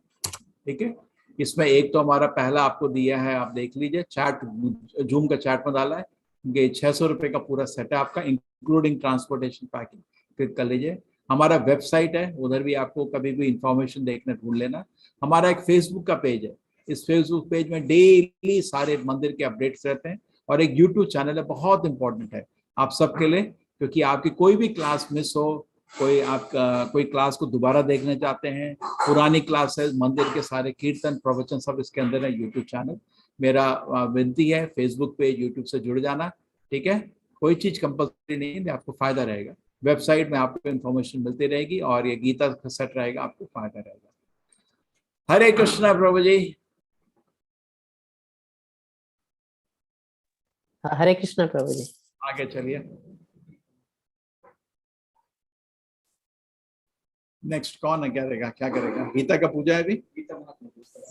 ठीक है। इसमें एक तो हमारा पहला आपको दिया है, आप देख लीजिए, चैट, जूम का चैट में डाला है, ये 600 रुपये का पूरा सेट है आपका, इंक्लूडिंग ट्रांसपोर्टेशन पैकेज। क्लिक कर लीजिए। हमारा वेबसाइट है, उधर भी आपको कभी भी इंफॉर्मेशन देखने ढूंढ लेना। हमारा एक फेसबुक का पेज है, इस फेसबुक पेज में डेली सारे मंदिर के अपडेट्स रहते हैं। और एक यूट्यूब चैनल है, बहुत इंपॉर्टेंट है आप सबके लिए, क्योंकि आपकी कोई भी क्लास मिस हो, कोई आपका कोई क्लास को दोबारा देखना चाहते हैं, पुरानी क्लासेस, मंदिर के सारे कीर्तन प्रवचन सब इसके अंदर है। यूट्यूब चैनल, मेरा विनती है फेसबुक पे यूट्यूब से जुड़ जाना, ठीक है। कोई चीज कंपल्सरी नहीं है, आपको फायदा रहेगा। वेबसाइट में आपको इन्फॉर्मेशन मिलती रहेगी, और ये गीता का सेट रहेगा, आपको फायदा रहेगा। हरे कृष्णा प्रभु जी। हरे कृष्णा प्रभु जी। आगे चलिए। नेक्स्ट कौन है, क्या करेगा, क्या करेगा? गीता का पूजा है अभी,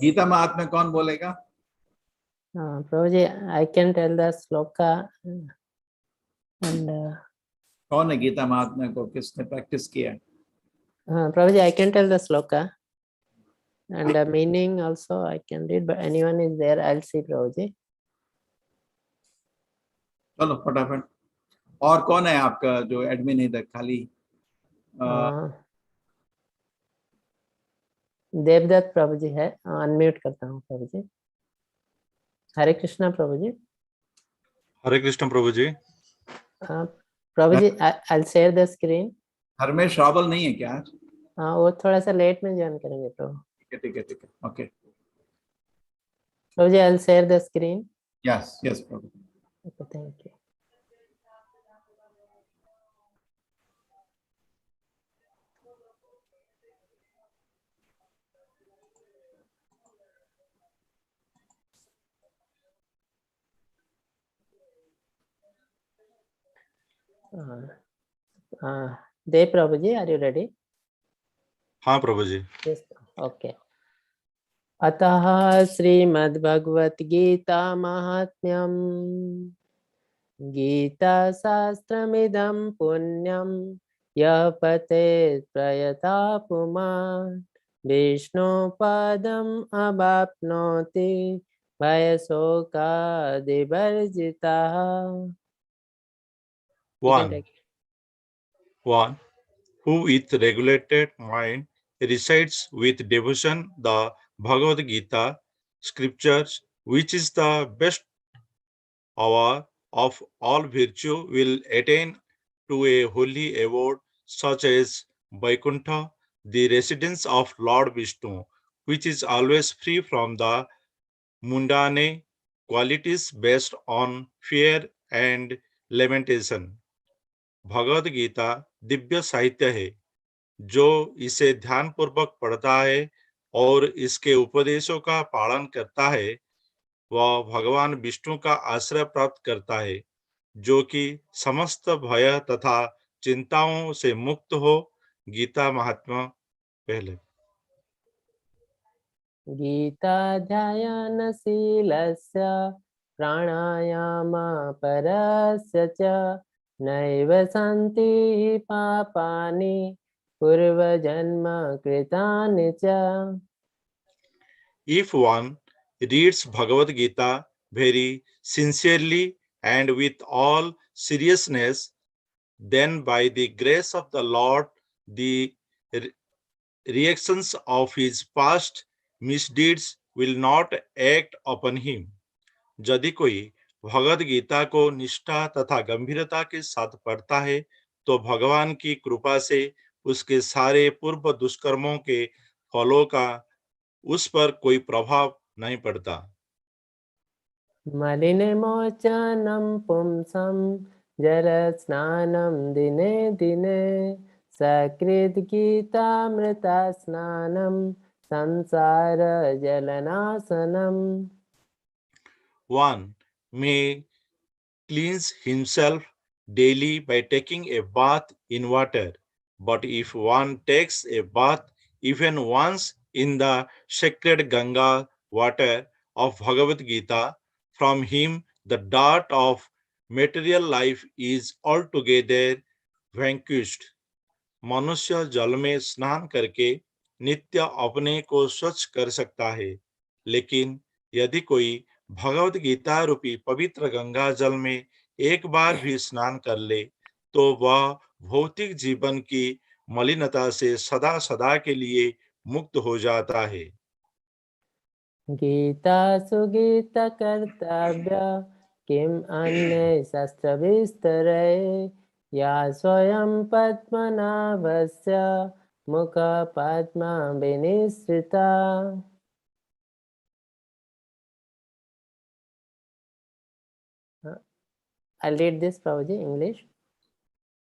गीता महात्म्य कौन बोलेगा? प्रभु जी, I can tell the shloka and कौन है गीता महात्म्य को किसने प्रैक्टिस किया है? प्रभु जी, I can tell the shloka and the meaning also I can read, but anyone is there, I will see प्रभु जी। चलो फटाफट। और कौन है आपका जो एडमिन इधर खाली? देवदत्त प्रभु जी है, अनम्यूट करता हूँ प्रभु जी। हरे कृष्णा प्रभु जी। हरे कृष्ण प्रभु जी। प्रभु जी, I will share the screen. Harmesh Rawal नहीं है क्या आज? हाँ, वो थोड़ा सा लेट में ज्वाइन करेंगे प्रभु। ठीक है, okay Prabhu ji, I will share the screen. Yes yes Prabhu. Okay, thank you. Dev Prabhu ji, are you ready? हाँ प्रभु जी। ओके। अतः श्रीमद्भगवत गीता महात्म्यम गीता शास्त्रमिदं पुण्यम यः पठेत् प्रयता पुमान् विष्णुपदम् अवाप्नोति भयशोकादिवर्जितः। One who with regulated mind recites with devotion the Bhagavad Gita scriptures, which is the best hour of all virtue, will attain to a holy abode such as Vaikuntha, the residence of Lord Vishnu, which is always free from the mundane qualities based on fear and lamentation. Bhagavad Gita Divya साहित्य है। जो इसे ध्यान पूर्वक पढ़ता है और इसके उपदेशों का पालन करता है, वह भगवान विष्णु का आश्रय प्राप्त करता है, जो कि समस्त भय तथा चिंताओं से मुक्त हो। गीता महात्मा पहले। गीताध्यायनशीलस्य प्राणायाम परस्य च नैव सन्ति पापानि पूर्वजन्म कृतानि च। If one reads Bhagavad Gita very sincerely and with all seriousness, then by the grace of the Lord, the reactions of his past misdeeds will not act upon him. यदि कोई भगवद गीता को निष्ठा तथा गंभीरता के साथ पढ़ता है, तो भगवान की कृपा से उसके सारे पूर्व दुष्कर्मों के फलों का उस पर कोई प्रभाव नहीं पड़ता। मलिनमोचनं पुंसं जलस्नानं दिने दिने सकृत गीतामृता स्नानम संसार जलनाशनम. 1 may cleanse himself daily by taking a bath in water. But if one takes a bath even once in the sacred Ganga water of Bhagavad Gita, from him the dart of material life is altogether vanquished. मनुष्य जल में स्नान करके नित्य अपने को स्वच्छ कर सकता है, लेकिन यदि कोई भगवत गीता रूपी पवित्र गंगा जल में एक बार भी स्नान कर ले, तो वह भौतिक जीवन की मलिनता से सदा सदा के लिए मुक्त हो जाता है. गीता सुगीत कर्तव्य किम अन्य शस्त्र विस्तरे या स्वयं पद्मनाभस्य मुख पद्म विनिसृता. I'll read this, Prabhuji, English.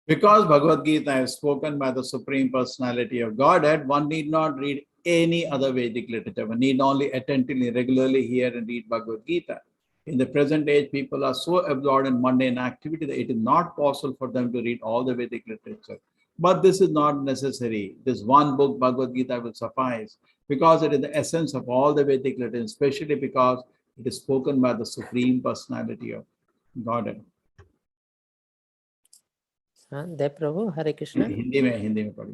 Because Bhagavad Gita is spoken by the Supreme Personality of Godhead, one need not read any other Vedic literature. One need only attentively, regularly hear and read Bhagavad Gita. In the present age, people are so absorbed in mundane activity that it is not possible for them to read all the Vedic literature. But this is not necessary. This one book, Bhagavad Gita, will suffice because it is the essence of all the Vedic literature, especially because it is spoken by the Supreme Personality of Godhead. हाँ, दे प्रभु, हरे कृष्ण. हिंदी में पढ़ी.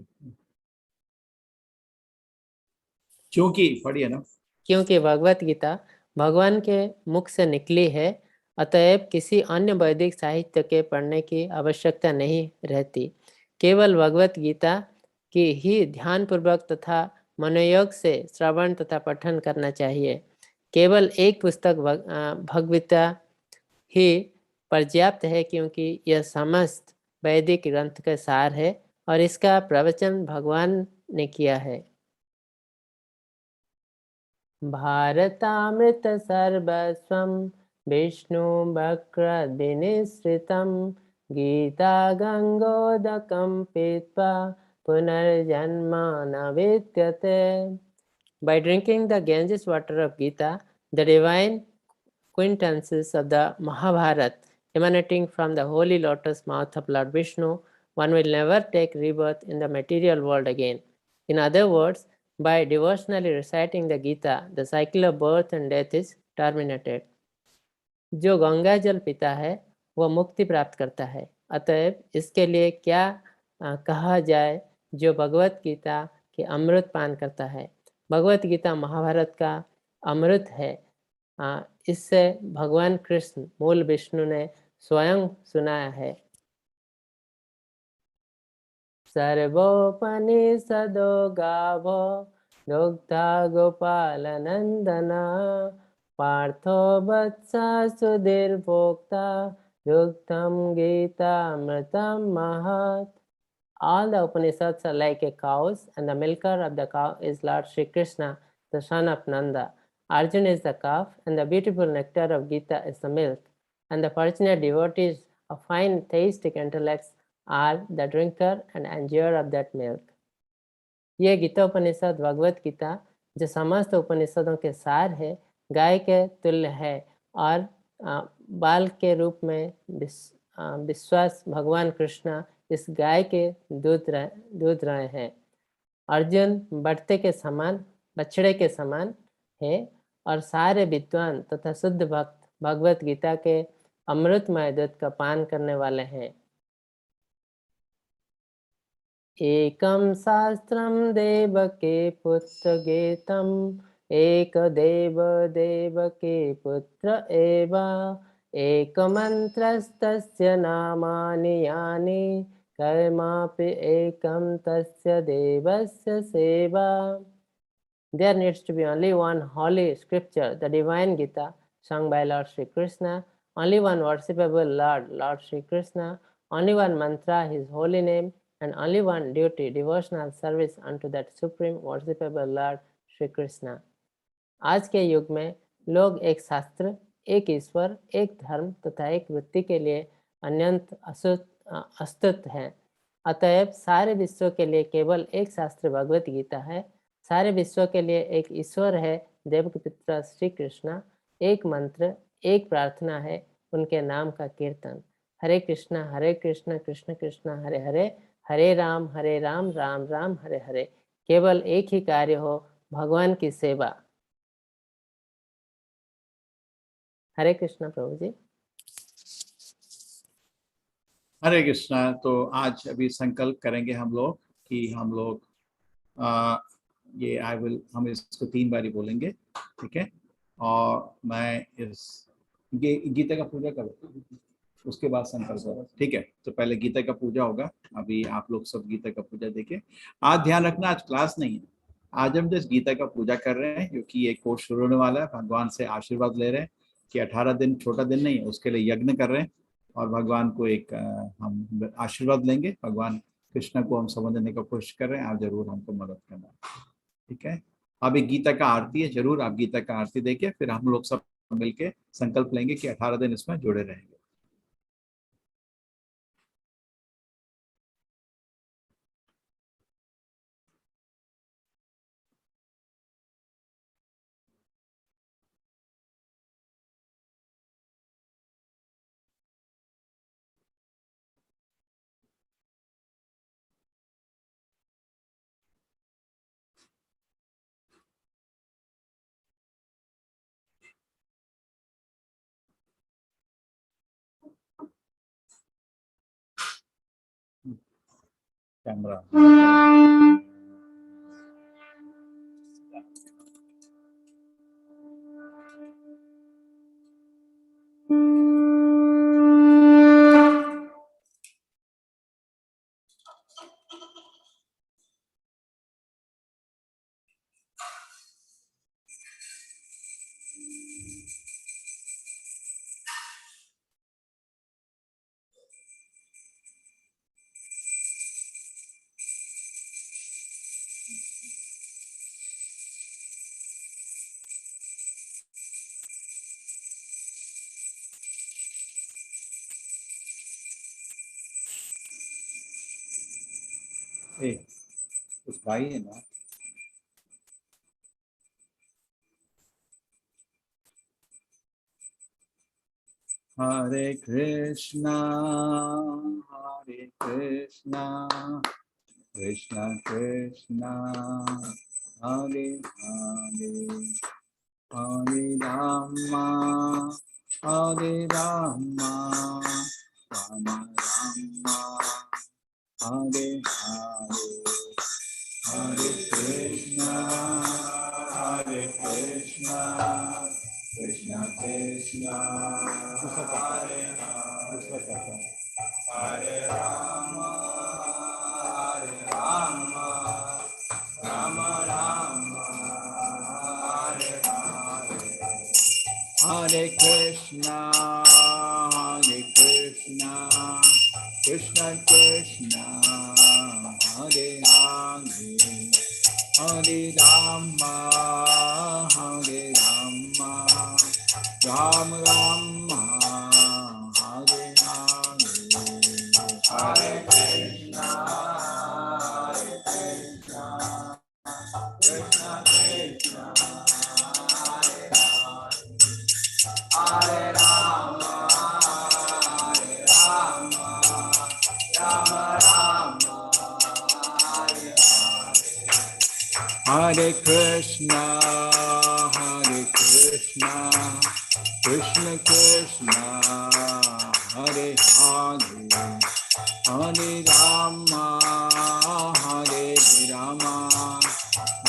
क्योंकि पढ़िए ना. क्योंकि भगवत गीता भगवान के मुख से निकली है, अतएव किसी अन्य वैदिक साहित्य के पढ़ने की आवश्यकता नहीं रहती. केवल भगवत गीता की ही ध्यानपूर्वक तथा मनोयोग से श्रवण तथा पठन करना चाहिए. केवल एक पुस्तक भगवद्गीता ही पर्याप्त है, क्योंकि यह समस्त वैदिक ग्रंथ का सार है और इसका प्रवचन भगवान ने किया है. भारतामृत सर्वस्वं विष्णु वक्र विनिश्रितं गीता गंगोदकं पीत्वा पुनर्जन्म न विद्यते. By drinking the Ganges water of Gita, the divine quintessences of the Mahabharata emanating from the holy lotus mouth of Lord Vishnu, one will never take rebirth in the material world again. In other words, by devotionally reciting the Gita, the cycle of birth and death is terminated. जो गंगा जल पीता है वह मुक्ति प्राप्त करता है. अतएव इसके लिए क्या कहा जाए जो भगवत गीता के अमृत पान करता है. भगवत गीता महाभारत का अमृत है. इससे भगवान कृष्ण मूल विष्णु ने स्वयं सुनाया है. सर्वोपनिषदो गावो दुग्धा गोपाल नंदना पार्थो वत्सा सुधीर्भोक्ता दुग्धम गीतामृतम महत्. All the Upanishads are like a cows, and the milker of the cow is Lord Shri Krishna, the son of Nanda. Arjuna is the calf, and the beautiful nectar of Gita is the milk. And the fortunate devotees of fine theistic intellects are the drinker and enjoyer of that milk. ये गीता उपनिषद भगवत गीता जो समस्त उपनिषदों के सार है, गाय के तुल्य है और बाल के रूप में विश्वास भगवान कृष्ण इस गाय के दूध रहे हैं. अर्जुन बढ़ते के समान बछड़े के समान है और सारे विद्वान तथा शुद्ध भक्त भगवत गीता के अमृतमय दूध का पान करने वाले हैं. एकम शास्त्रम देवके पुत्र गीतम एक देव देवके पुत्र एवा एक मंत्रस्तस्य नामानि यानि कर्मापि एकम तस्य देवस्य सेवा. There needs to be only one holy scripture, the divine Gita, sung by Lord Shri Krishna, only one worshipable Lord, Lord Shri Krishna, only one mantra, his holy name, and only one duty, devotional service unto that supreme worshipable Lord Shri Krishna. आज के युग में लोग एक शास्त्र, एक ईश्वर, एक धर्म तथा एक वृत्ति के लिए अनंत अस्तुत हैं. अतएव सारे विश्व के लिए केवल एक शास्त्र भगवत गीता है। सारे विश्व के लिए एक ईश्वर है, देवपुत्र श्री कृष्ण। एक मंत्र, एक प्रार्थना है, उनके नाम का कीर्तन। हरे कृष्ण कृष्ण कृष्ण हरे हरे, हरे राम राम राम हरे हरे। केवल एक ही कार्य हो, भगवान की सेवा। हरे कृष्ण प्रभु जी। हरे कृष्णा। तो आज अभी संकल्प करेंगे हम लोग कि हम लोग हम इसको 3 बारी बोलेंगे, ठीक है। और मैं इस गीता का पूजा करूँ, उसके बाद संकल्प होगा, ठीक है। तो पहले गीता का पूजा होगा। अभी आप लोग सब गीता का पूजा देखें। आज ध्यान रखना, आज क्लास नहीं है, आज हम जस्ट गीता का पूजा कर रहे हैं, क्योंकि ये कोर्स शुरू होने वाला है। भगवान से आशीर्वाद ले रहे हैं कि 18 दिन छोटा दिन नहीं है, उसके लिए यज्ञ कर रहे हैं और भगवान को एक हम आशीर्वाद लेंगे। भगवान कृष्ण को हम समझने का कोशिश कर रहे हैं, आप जरूर हमको मदद करना, ठीक है। अभी गीता का आरती है, जरूर आप गीता का आरती देखिए, फिर हम लोग सब मिलके संकल्प लेंगे कि 18 दिन इसमें जुड़े रहेंगे। कैमरा कुछ भाई है ना। हरे कृष्णा कृष्णा कृष्णा हरे हरे, हरे रामा राम राम हरे हरे, हरे कृष्णा कृष्णा कृष्णा हरे हरे, हरे राम राम राम हरे हरे, हरे कृष्णा कृष्णा कृष्णा हरे हरे, हरे राम राम राम हरे हरे, हरे कृष्णा कृष्णा कृष्णा हरे हरे, हरे राम राम राम हरे हरे, हरे कृष्णा कृष्ण कृष्णा हरे हरे, हरे राम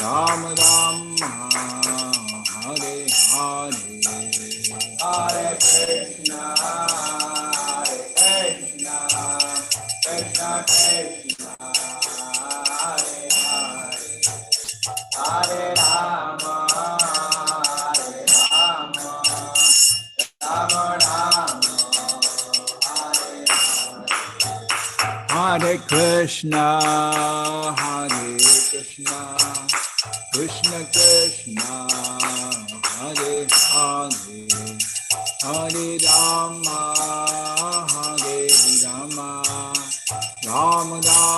राम राम हरे हरे, हरे कृष्णा कृष्णा कृष्णा हरे हरे, हरे राम राम राम हरे हरे, हरे कृष्णा कृष्ण कृष्णा हरे हरे, हरे Ram Ram Ram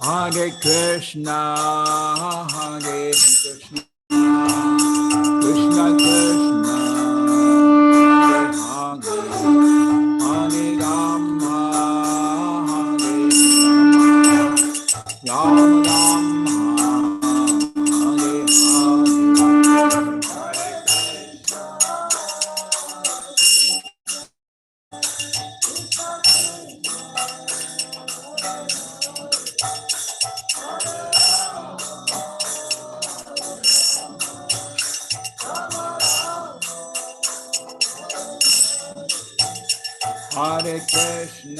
Hare Krishna, Hare Krishna, Krishna Krishna, Hare Hare, Hare Rama, Hare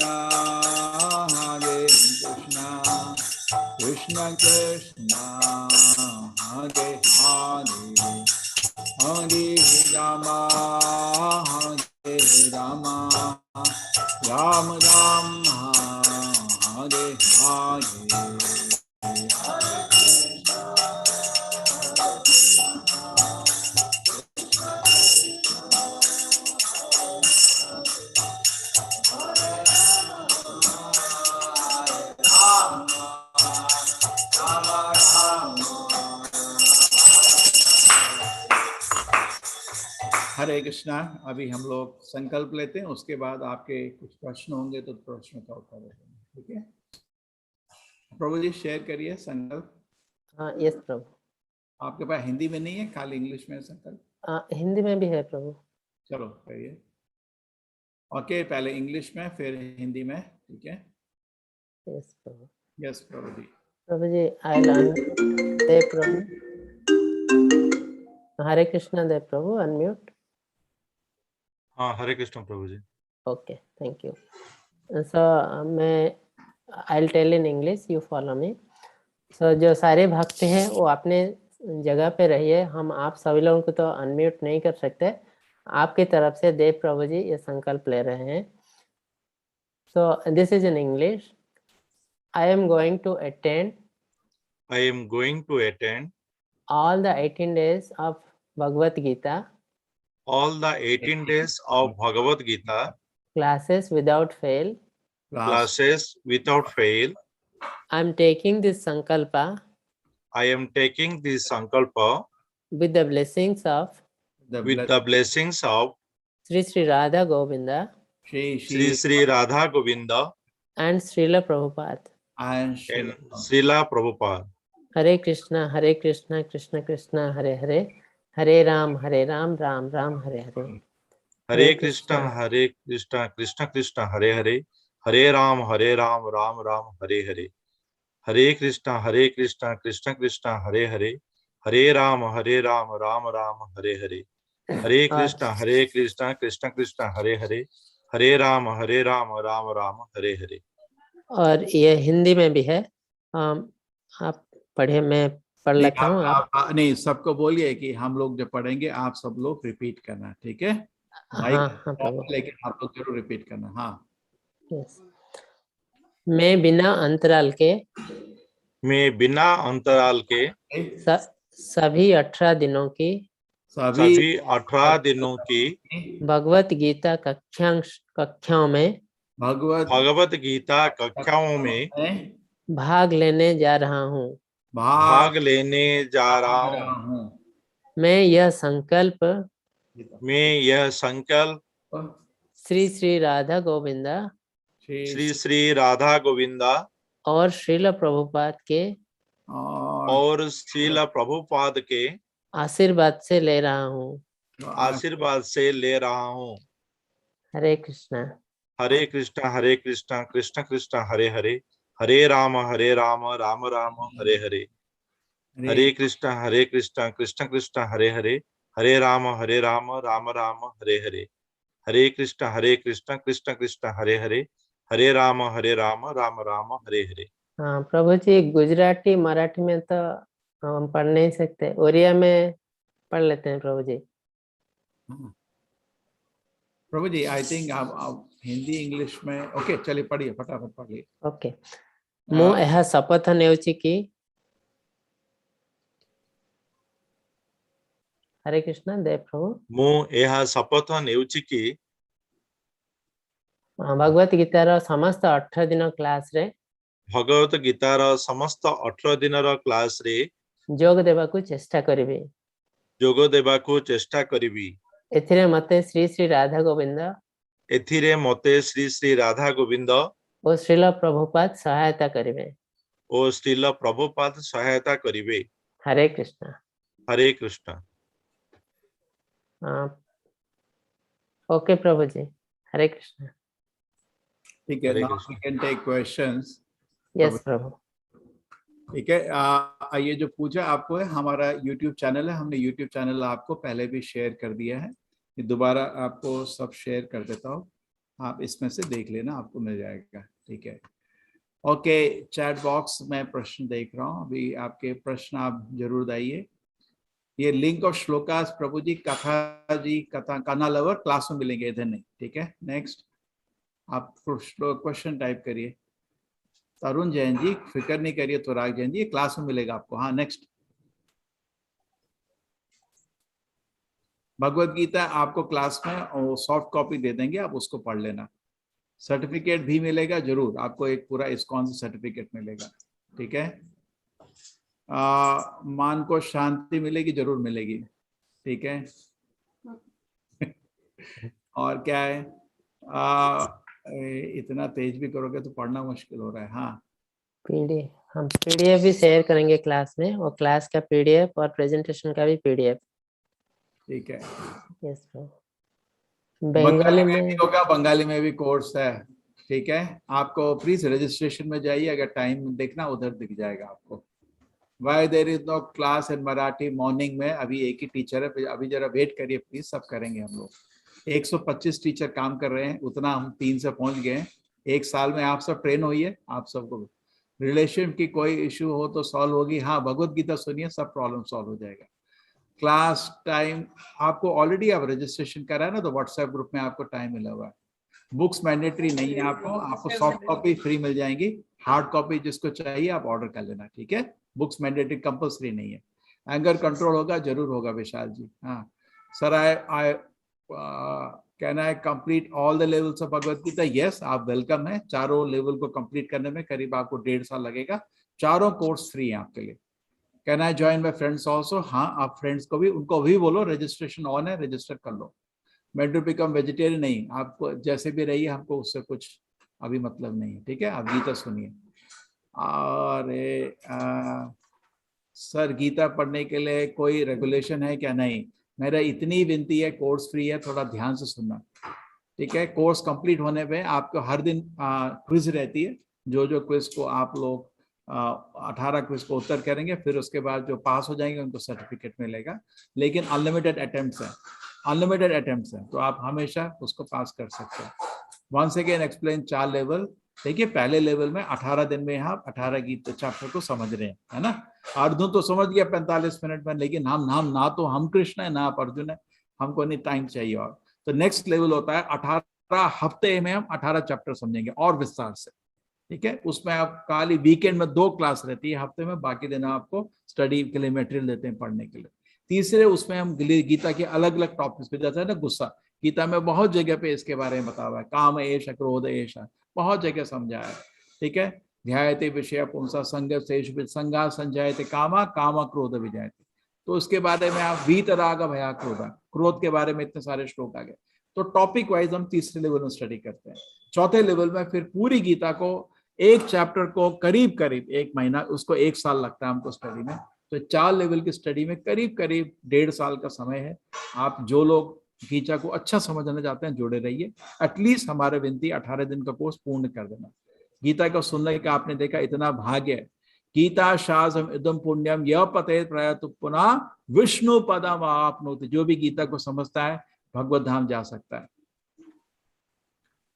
Rama, Rama Rama, Hare Hare Krishna, Hare Krishna, Krishna Krishna, Hare Hare, Hare Rama, Hare Rama, Rama Rama, Hare Hare. हरे कृष्णा। अभी हम लोग संकल्प लेते हैं, उसके बाद आपके कुछ प्रश्न होंगे तो प्रश्न का उत्तर देंगे, ठीक है। प्रभु जी शेयर करिए संकल्प। हाँ यस प्रभु। आपके पास हिंदी में नहीं है, खाली इंग्लिश में संकल्प? हिंदी में भी है प्रभु। चलो करिए। ओके, पहले इंग्लिश में फिर हिंदी में, ठीक है। यस प्रभु। यस प्रभु जी। प्रभु जी आई लर्न दे प्रभु। हरे कृष्णा दे प्रभु, अनम्यूट। हाँ हरे कृष्ण प्रभु जी। Okay thank you. सो मैं I tell in English, you follow me. So जो सारे भक्त हैं वो अपने जगह पे रहिए, हम आप सभी लोगों को तो अनम्यूट नहीं कर सकते। आपकी तरफ से देव प्रभु जी ये संकल्प ले रहे हैं। So this is in English. I am going to attend all the 18 days of Bhagavad Gita classes without fail. I am taking this sankalpa with the blessings of Sri Sri Radha Govinda Sri Radha Govinda and Srila Prabhupada. And Srila Prabhupada. Hare Krishna, Krishna Krishna, Hare Hare, Hare Ram, Ram Ram, Hare Hare. Hare Krishna, Krishna Krishna, Hare Hare, Hare Ram, Ram Ram, Hare Hare. Hare Krishna, Krishna Krishna, Hare Hare, Hare Ram, Ram Ram, Hare Hare. Hare Krishna, Krishna Krishna, Hare Hare, Hare Ram, Ram Ram, Hare Hare. और ये हिंदी में भी है, आप पढ़े, मैं पढ़ लेता हूँ। आप नहीं, सबको बोलिए कि हम लोग जब पढ़ेंगे आप सब लोग रिपीट करना, ठीक है। हाँ लेकिन आप लोग जरूर रिपीट करना। हाँ यस। मैं बिना अंतराल के सभी 18 दिनों की भगवत गीता कक्षाओं में भगवत गीता कक्षाओं में भाग लेने जा रहा हूँ। मैं यह संकल्प श्री श्री राधा गोविंदा और श्रील प्रभुपाद के आशीर्वाद से ले रहा हूँ। हरे कृष्णा। हरे कृष्णा, कृष्ण कृष्ण, हरे हरे, हरे राम राम राम, हरे हरे। हरे कृष्णा, कृष्ण कृष्ण, हरे हरे, हरे राम राम राम, हरे हरे। हरे कृष्णा, कृष्ण कृष्ण, हरे हरे, हरे राम राम राम, हरे हरे। हाँ प्रभु जी, गुजराती मराठी में तो हम पढ़ नहीं सकते, ओरिया में पढ़ लेते हैं प्रभु जी। प्रभु जी आई थिंक आप हिंदी इंग्लिश में, ओके चलिए पढ़िए, फटाफट पढ़िए। ओके। ମୁଁ ଏହା ଶପଥ ନେଉଛି କି, हरे कृष्णा देव प्रभु, ମୁଁ ଏହା ଶପଥ ନେଉଛି କି भगवत गीतार समस्त 18 दिन क्लास रे भगवत गीतार समस्त 18 दिनर क्लास रे जोग देबाकू चेष्टा करिबे। जोग देबाकू चेष्टा करिबी। एथिरे मते श्री श्री राधा गोविंद एथिरे मते श्री श्री राधा गोविंद और श्रील प्रभुपाद सहायता करिबे। ओ श्रील प्रभुपाद सहायता करिबे। हरे कृष्ण। हरे कृष्ण। ओके प्रभु जी, हरे कृष्ण। ठीक है, now we can take questions. Yes प्रभु। ठीक है, ये जो पूछा आपको है, हमारा YouTube चैनल है, हमने YouTube चैनल आपको पहले भी शेयर कर दिया है, ये दोबारा आपको सब शेयर कर देता हूँ, आप इसमें से देख लेना, आपको मिल जाएगा। ठीक है, ओके। चैट बॉक्स में प्रश्न देख रहा हूँ, अभी आपके प्रश्न आप जरूर दाइए। ये लिंक और श्लोकास प्रभु जी कथा जी कथा काना लवर क्लास में मिलेंगे, इधर नहीं। ठीक है, नेक्स्ट आप क्वेश्चन टाइप करिए। तरुण जैन जी फिक्र नहीं करिए, तो राग जैन जी ये क्लास में मिलेगा आपको। हाँ, नेक्स्ट। भगवत गीता आपको क्लास में सॉफ्ट कॉपी दे देंगे, आप उसको पढ़ लेना। सर्टिफिकेट भी मिलेगा जरूर आपको, एक पूरा इस्कॉन से सर्टिफिकेट मिलेगा। ठीक है, मान को शांति मिलेगी, जरूर मिलेगी। ठीक है और क्या है, इतना तेज भी करोगे तो पढ़ना मुश्किल हो रहा है। हाँ, पीडीएफ, हम पीडीएफ भी शेयर करेंगे क्लास में, और क्लास का पीडीएफ और प्रेजेंटेशन का भी पीडीएफ। ठीक है, यस बंगाली में भी होगा, बंगाली में भी कोर्स है। ठीक है, आपको प्लीज रजिस्ट्रेशन में जाइए, अगर टाइम देखना उधर दिख जाएगा आपको। Why there is no class in Marathi morning में, अभी एक ही टीचर है, अभी जरा वेट करिए प्लीज, सब करेंगे हम लोग। 125 टीचर काम कर रहे हैं, उतना हम 3 से पहुंच गए। एक साल में आप सब ट्रेन होइए, आप सबको रिलेशन की कोई इश्यू हो तो सॉल्व होगी। हाँ, भगवत गीता सुनिए, सब प्रॉब्लम सॉल्व हो जाएगा। क्लास टाइम आपको ऑलरेडी आप रजिस्ट्रेशन करा है ना, तो व्हाट्सएप ग्रुप में आपको टाइम मिला हुआ है। बुक्स मैंडेटरी नहीं है, आपको सॉफ्ट कॉपी फ्री मिल जाएंगी, हार्ड कॉपी जिसको चाहिए आप ऑर्डर कर लेना। ठीक है, बुक्स मैंडेटरी कंपल्सरी नहीं है। एंगर कंट्रोल होगा, जरूर होगा विशाल जी। हाँ sir, I can I complete all the levels of Bhagavad Gita? Yes, आप वेलकम है। चारों लेवल को कंप्लीट करने में करीब आपको 1.5 साल लगेगा। चारों कोर्स फ्री हैं आपके लिए। Can I join my friends also? हाँ, आप फ्रेंड्स को भी, उनको भी बोलो रजिस्ट्रेशन ऑन है, रजिस्टर कर लो। मेड टू बिकम वेजिटेरियन नहीं, आपको जैसे भी रहिए, हमको उससे कुछ अभी मतलब नहीं है। ठीक है, आप गीता सुनिए। अरे सर, गीता पढ़ने के लिए कोई रेगुलेशन है क्या? नहीं, मेरा इतनी विनती है, कोर्स फ्री है, थोड़ा ध्यान से सुनना। ठीक है, कोर्स कंप्लीट होने पे आपको हर दिन क्विज रहती है। जो क्विज को आप लोग 18 क्विज को उत्तर करेंगे, फिर उसके बाद जो पास हो जाएंगे उनको सर्टिफिकेट मिलेगा। लेकिन अनलिमिटेड अटेम्प्ट्स हैं, अनलिमिटेड अटेम्प्ट्स हैं, तो आप हमेशा उसको पास कर सकते हैं। Once again explain 4 level. देखिए, पहले लेवल में 18 दिन में आप 18 गीता चैप्टर को समझ रहे हैं, है ना। अर्जुन तो समझ गया 45 मिनट में, लेकिन हम ना तो हम कृष्ण है, ना आप अर्जुन है, हमको नहीं टाइम चाहिए। और तो नेक्स्ट लेवल होता है 18 हफ्ते में हम 18 चैप्टर समझेंगे और विस्तार से। ठीक है, उसमें आप खाली वीकेंड में 2 क्लास रहती है हफ्ते में, बाकी दिन आपको स्टडी के लिए मटेरियल देते हैं पढ़ने के लिए। तीसरे उसमें हम गीता के अलग अलग टॉपिक्स पे, जैसे है ना गुस्सा, गीता में बहुत जगह पे इसके बारे में बता हुआ है। काम एष क्रोध एष, बहुत जगह समझाया है। ठीक है, ध्यायते विषय पुंसा संग शेष संगा संजयते कामा कामा क्रोध विजयते। तो उसके बारे में आप वीतराग भया क्रोधा, क्रोध के बारे में इतने सारे श्लोक आ गए। तो टॉपिक वाइज हम तीसरे लेवल में स्टडी करते हैं। चौथे लेवल में फिर पूरी गीता को, एक चैप्टर को करीब 1 महीना, उसको 1 साल लगता है हमको स्टडी में। तो 4 लेवल की स्टडी में करीब 1.5 साल का समय है। आप जो लोग गीता को अच्छा समझना चाहते हैं, जुड़े रहिए। एटलीस्ट हमारे विनती 18 दिन का कोर्स पूर्ण कर देना। गीता को सुनने का आपने देखा इतना भाग्य है। गीता शास्त्रम इदम पुण्यम यह पते प्रयत पुनः विष्णु पदम आपनोति। जो भी गीता को समझता है भगवत धाम जा सकता है।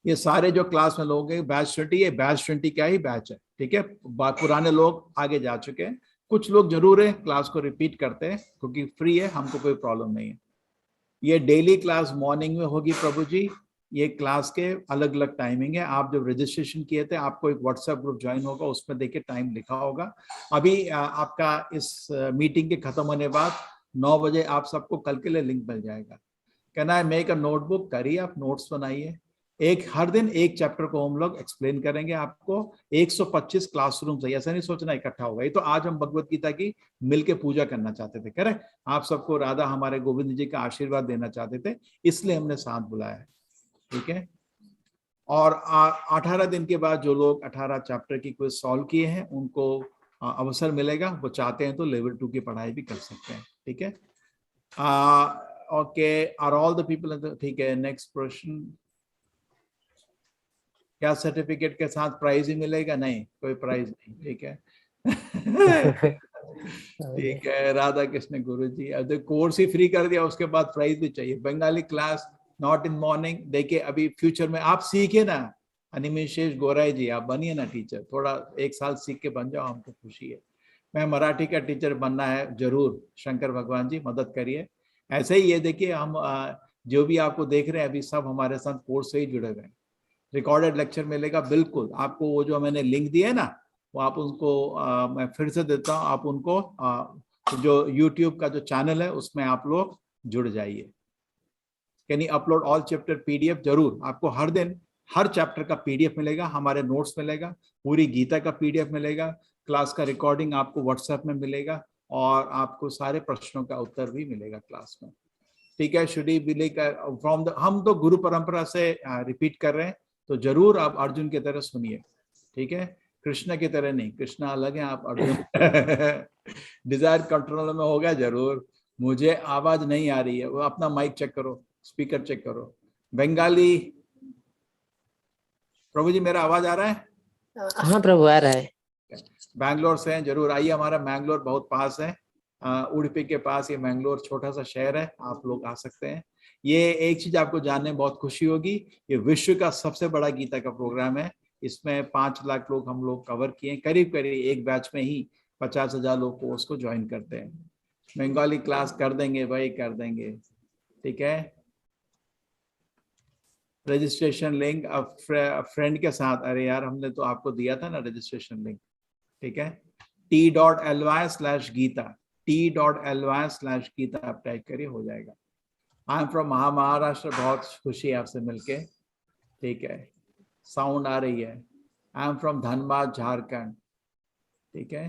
ये सारे जो क्लास में लोग हैं, बैच 20, ये बैच 20 का ही बैच है। ठीक है, पुराने लोग आगे जा चुके हैं, कुछ लोग जरूर है क्लास को रिपीट करते हैं, क्योंकि फ्री है, हमको कोई प्रॉब्लम नहीं है। ये डेली क्लास मॉर्निंग में होगी प्रभु जी। ये क्लास के अलग अलग टाइमिंग है। आप जब रजिस्ट्रेशन किए थे, आपको एक व्हाट्सएप ग्रुप ज्वाइन होगा, उसमें देखिए टाइम लिखा होगा। अभी आपका इस मीटिंग के खत्म होने बाद 9 बजे आप सबको कल के लिए लिंक मिल जाएगा। Can I make a notebook? करिए, आप नोट्स बनाइए। हर दिन एक चैप्टर को हम लोग एक्सप्लेन करेंगे आपको। 125 क्लासरूम से, ऐसा नहीं सोचना इकट्ठा होगा। ये तो आज हम भगवत गीता की मिलके पूजा करना चाहते थे, करेक्ट। आप सबको राधा हमारे गोविंद जी का आशीर्वाद देना चाहते थे, इसलिए हमने साथ बुलाया है, ठीक है। और 18 दिन के बाद जो लोग 18 चैप्टर की क्विज सॉल्व किए हैं उनको अवसर मिलेगा। वो चाहते हैं तो लेवल 2 की पढ़ाई भी कर सकते हैं, ठीक है। Okay, are all the people, ठीक है। नेक्स्ट प्रश्न, क्या सर्टिफिकेट के साथ प्राइज ही मिलेगा? नहीं, कोई प्राइज नहीं, ठीक है। ठीक है, राधा कृष्ण गुरु जी, अब कोर्स ही फ्री कर दिया, उसके बाद प्राइज भी चाहिए। Bengali class not in morning. देखिए अभी फ्यूचर में आप सीखे ना, अनिमेशेष गोराई जी आप बनिए ना टीचर, थोड़ा 1 साल सीख के बन जाओ, हमको खुशी है। मैं मराठी का टीचर बनना है जरूर, शंकर भगवान जी मदद करिए। ऐसे ही ये देखिए, हम जो भी आपको देख रहे हैं अभी सब हमारे साथ कोर्स से ही जुड़े हुए हैं। रिकॉर्डेड लेक्चर मिलेगा बिल्कुल आपको। वो जो मैंने लिंक दिया है ना, वो आप उनको मैं फिर से देता हूँ, आप उनको जो यूट्यूब का जो चैनल है उसमें आप लोग जुड़ जाइए। Can you upload all chapter PDF? जरूर, आपको हर दिन हर चैप्टर का पीडीएफ मिलेगा, हमारे नोट्स मिलेगा, पूरी गीता का पीडीएफ मिलेगा, क्लास का रिकॉर्डिंग आपको व्हाट्सएप में मिलेगा, और आपको सारे प्रश्नों का उत्तर भी मिलेगा क्लास में, ठीक है। शुडी बिली का फ्रॉम द, हम तो गुरु परंपरा से रिपीट कर रहे हैं, तो जरूर आप अर्जुन की तरह सुनिए, ठीक है। कृष्ण की तरह नहीं, कृष्ण अलग है, आप अर्जुन। डिजायर कंट्रोल में होगा जरूर। मुझे आवाज नहीं आ रही है, वो अपना माइक चेक करो, स्पीकर चेक करो। बंगाली प्रभु जी, मेरा आवाज आ रहा है? हाँ प्रभु, आ रहा है। बैंगलोर से हैं, जरूर आइए। हमारा मैंगलोर बहुत पास है, उडुपी के पास ये मैंगलोर छोटा सा शहर है, आप लोग आ सकते हैं। ये एक चीज आपको जानने में बहुत खुशी होगी, ये विश्व का सबसे बड़ा गीता का प्रोग्राम है। इसमें 5 लाख लोग हम लोग कवर किए, करीब करीब एक बैच में ही 50,000 लोग को उसको ज्वाइन करते हैं। बंगाली क्लास कर देंगे भाई, कर देंगे, ठीक है। रजिस्ट्रेशन लिंक फ्रेंड के साथ, अरे यार हमने तो आपको दिया था ना रजिस्ट्रेशन लिंक, ठीक है। t.ly/गीता, t.ly/गीता आप टाइप करिए, हो जाएगा। आई एम फ्रॉम महाराष्ट्र, बहुत खुशी है आपसे मिलके, ठीक है। साउंड आ रही है। I am from Dhanbad Jharkhand, ठीक है।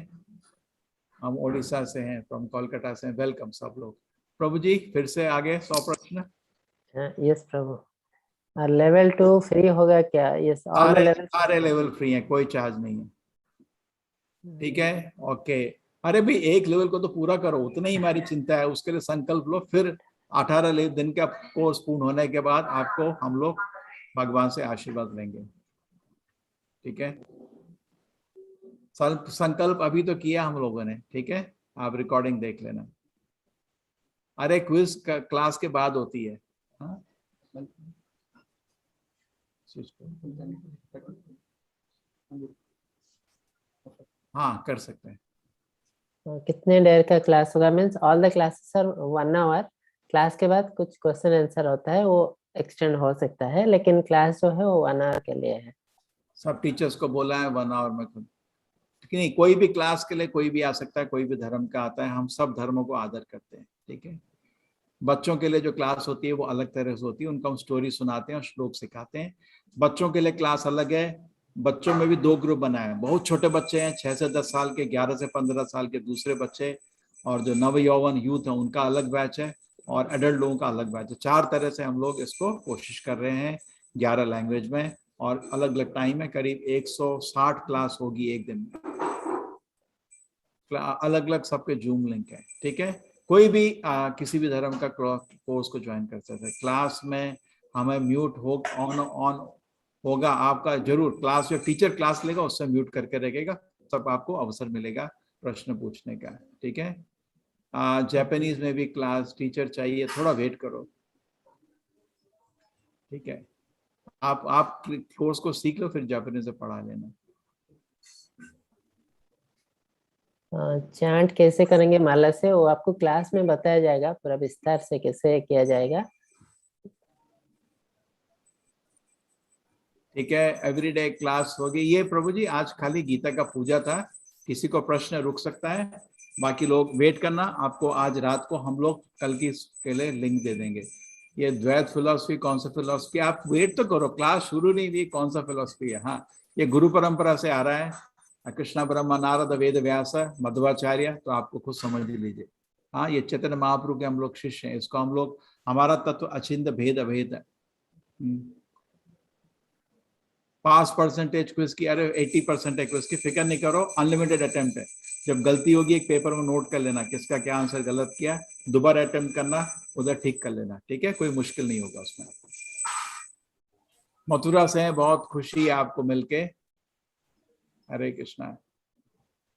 हम ओडिशा से हैं, फ्रॉम कोलकाता से। वेलकम सब लोग। प्रभु जी फिर से आगे 100 प्रश्न। यस प्रभु। लेवल 2 फ्री होगा क्या? यस, सारे लेवल फ्री हैं, कोई चार्ज नहीं है, ठीक है। ओके, अरे भाई एक लेवल को तो पूरा करो, उतना ही हमारी चिंता है। उसके लिए संकल्प लो, फिर 18 दिन का कोर्स पूर्ण होने के बाद आपको हम लोग भगवान से आशीर्वाद लेंगे, ठीक है। संकल्प अभी तो किया हम लोगों ने, ठीक है। आप रिकॉर्डिंग देख लेना। अरे क्विज क्लास के बाद होती है। हाँ कर सकते हैं। कितने देर का क्लास होगा? Means all the classes are 1 hour. Class के बाद कुछ क्वेश्चन आंसर होता है, वो एक्सटेंड हो सकता है, लेकिन क्लास जो है वो 1 आवर के लिए है। सब टीचर्स को बोला है 1 आवर में खुद, नहीं कोई भी क्लास के लिए कोई भी आ सकता है, कोई भी धर्म का आता है, हम सब धर्मों को आदर करते हैं, ठीक है। बच्चों के लिए जो क्लास होती है वो अलग तरह से होती है, उनको हम स्टोरी सुनाते हैं और श्लोक सिखाते हैं। बच्चों के लिए क्लास अलग है। बच्चों में भी 2 ग्रुप बनाए हैं, बहुत छोटे बच्चे हैं 6 से 10 साल के, 11 से 15 साल के दूसरे बच्चे, और जो नव यौवन यूथ है उनका अलग बैच है, और एडल्ट लोगों का अलग बैच है। 4 तरह से हम लोग इसको कोशिश कर रहे हैं 11 लैंग्वेज में, और अलग अलग टाइम में। करीब 160 क्लास होगी एक दिन में, अलग अलग सबके जूम लिंक है, ठीक है। कोई भी किसी भी धर्म का कोर्स को ज्वाइन कर सकते हैं। क्लास में हमें म्यूट हो ऑन होगा आपका, जरूर क्लास जो टीचर क्लास लेगा उससे म्यूट करके रखेगा, तब आपको अवसर मिलेगा प्रश्न पूछने का, ठीक है। जापानीज में भी क्लास टीचर चाहिए, थोड़ा वेट करो, ठीक है। आप कोर्स को सीख लो, फिर जापानीज में पढ़ा लेना। चांट कैसे करेंगे माला से, वो आपको क्लास में बताया जाएगा पूरा विस्तार से कैसे किया जाएगा, ठीक है। एवरीडे क्लास होगी ये। प्रभु जी आज खाली गीता का पूजा था, किसी को प्रश्न रुक सकता है, बाकी लोग वेट करना। आपको आज रात को हम लोग कल की के लिए लिंक दे देंगे, ये द्वैत फिलोसफी, कौन सा फिलोसफी, आप वेट तो करो, क्लास शुरू नहीं हुई, कौन सा फिलोसफी है। हाँ, ये गुरु परंपरा से आ रहा है, कृष्णा ब्रह्मा नारद वेद व्यास मध्वाचार्य, तो आपको खुद समझ लीजिए। हाँ, ये चैतन्य महाप्रभु के हम लोग शिष्य हैं, इसको हम लोग, हमारा तत्व अचिंत्य भेद अभेद है। पास परसेंटेज क्विज की, अरे 80% है क्विज की, फिक्र नहीं करो, अनलिमिटेड अटेम्प्ट है। जब गलती होगी एक पेपर में नोट कर लेना किसका क्या आंसर गलत किया, दोबारा अटेम्प्ट करना, उधर ठीक कर लेना, ठीक है, कोई मुश्किल नहीं होगा उसमें। मथुरा से हैं, बहुत खुशी है आपको मिलके। हरे कृष्णा।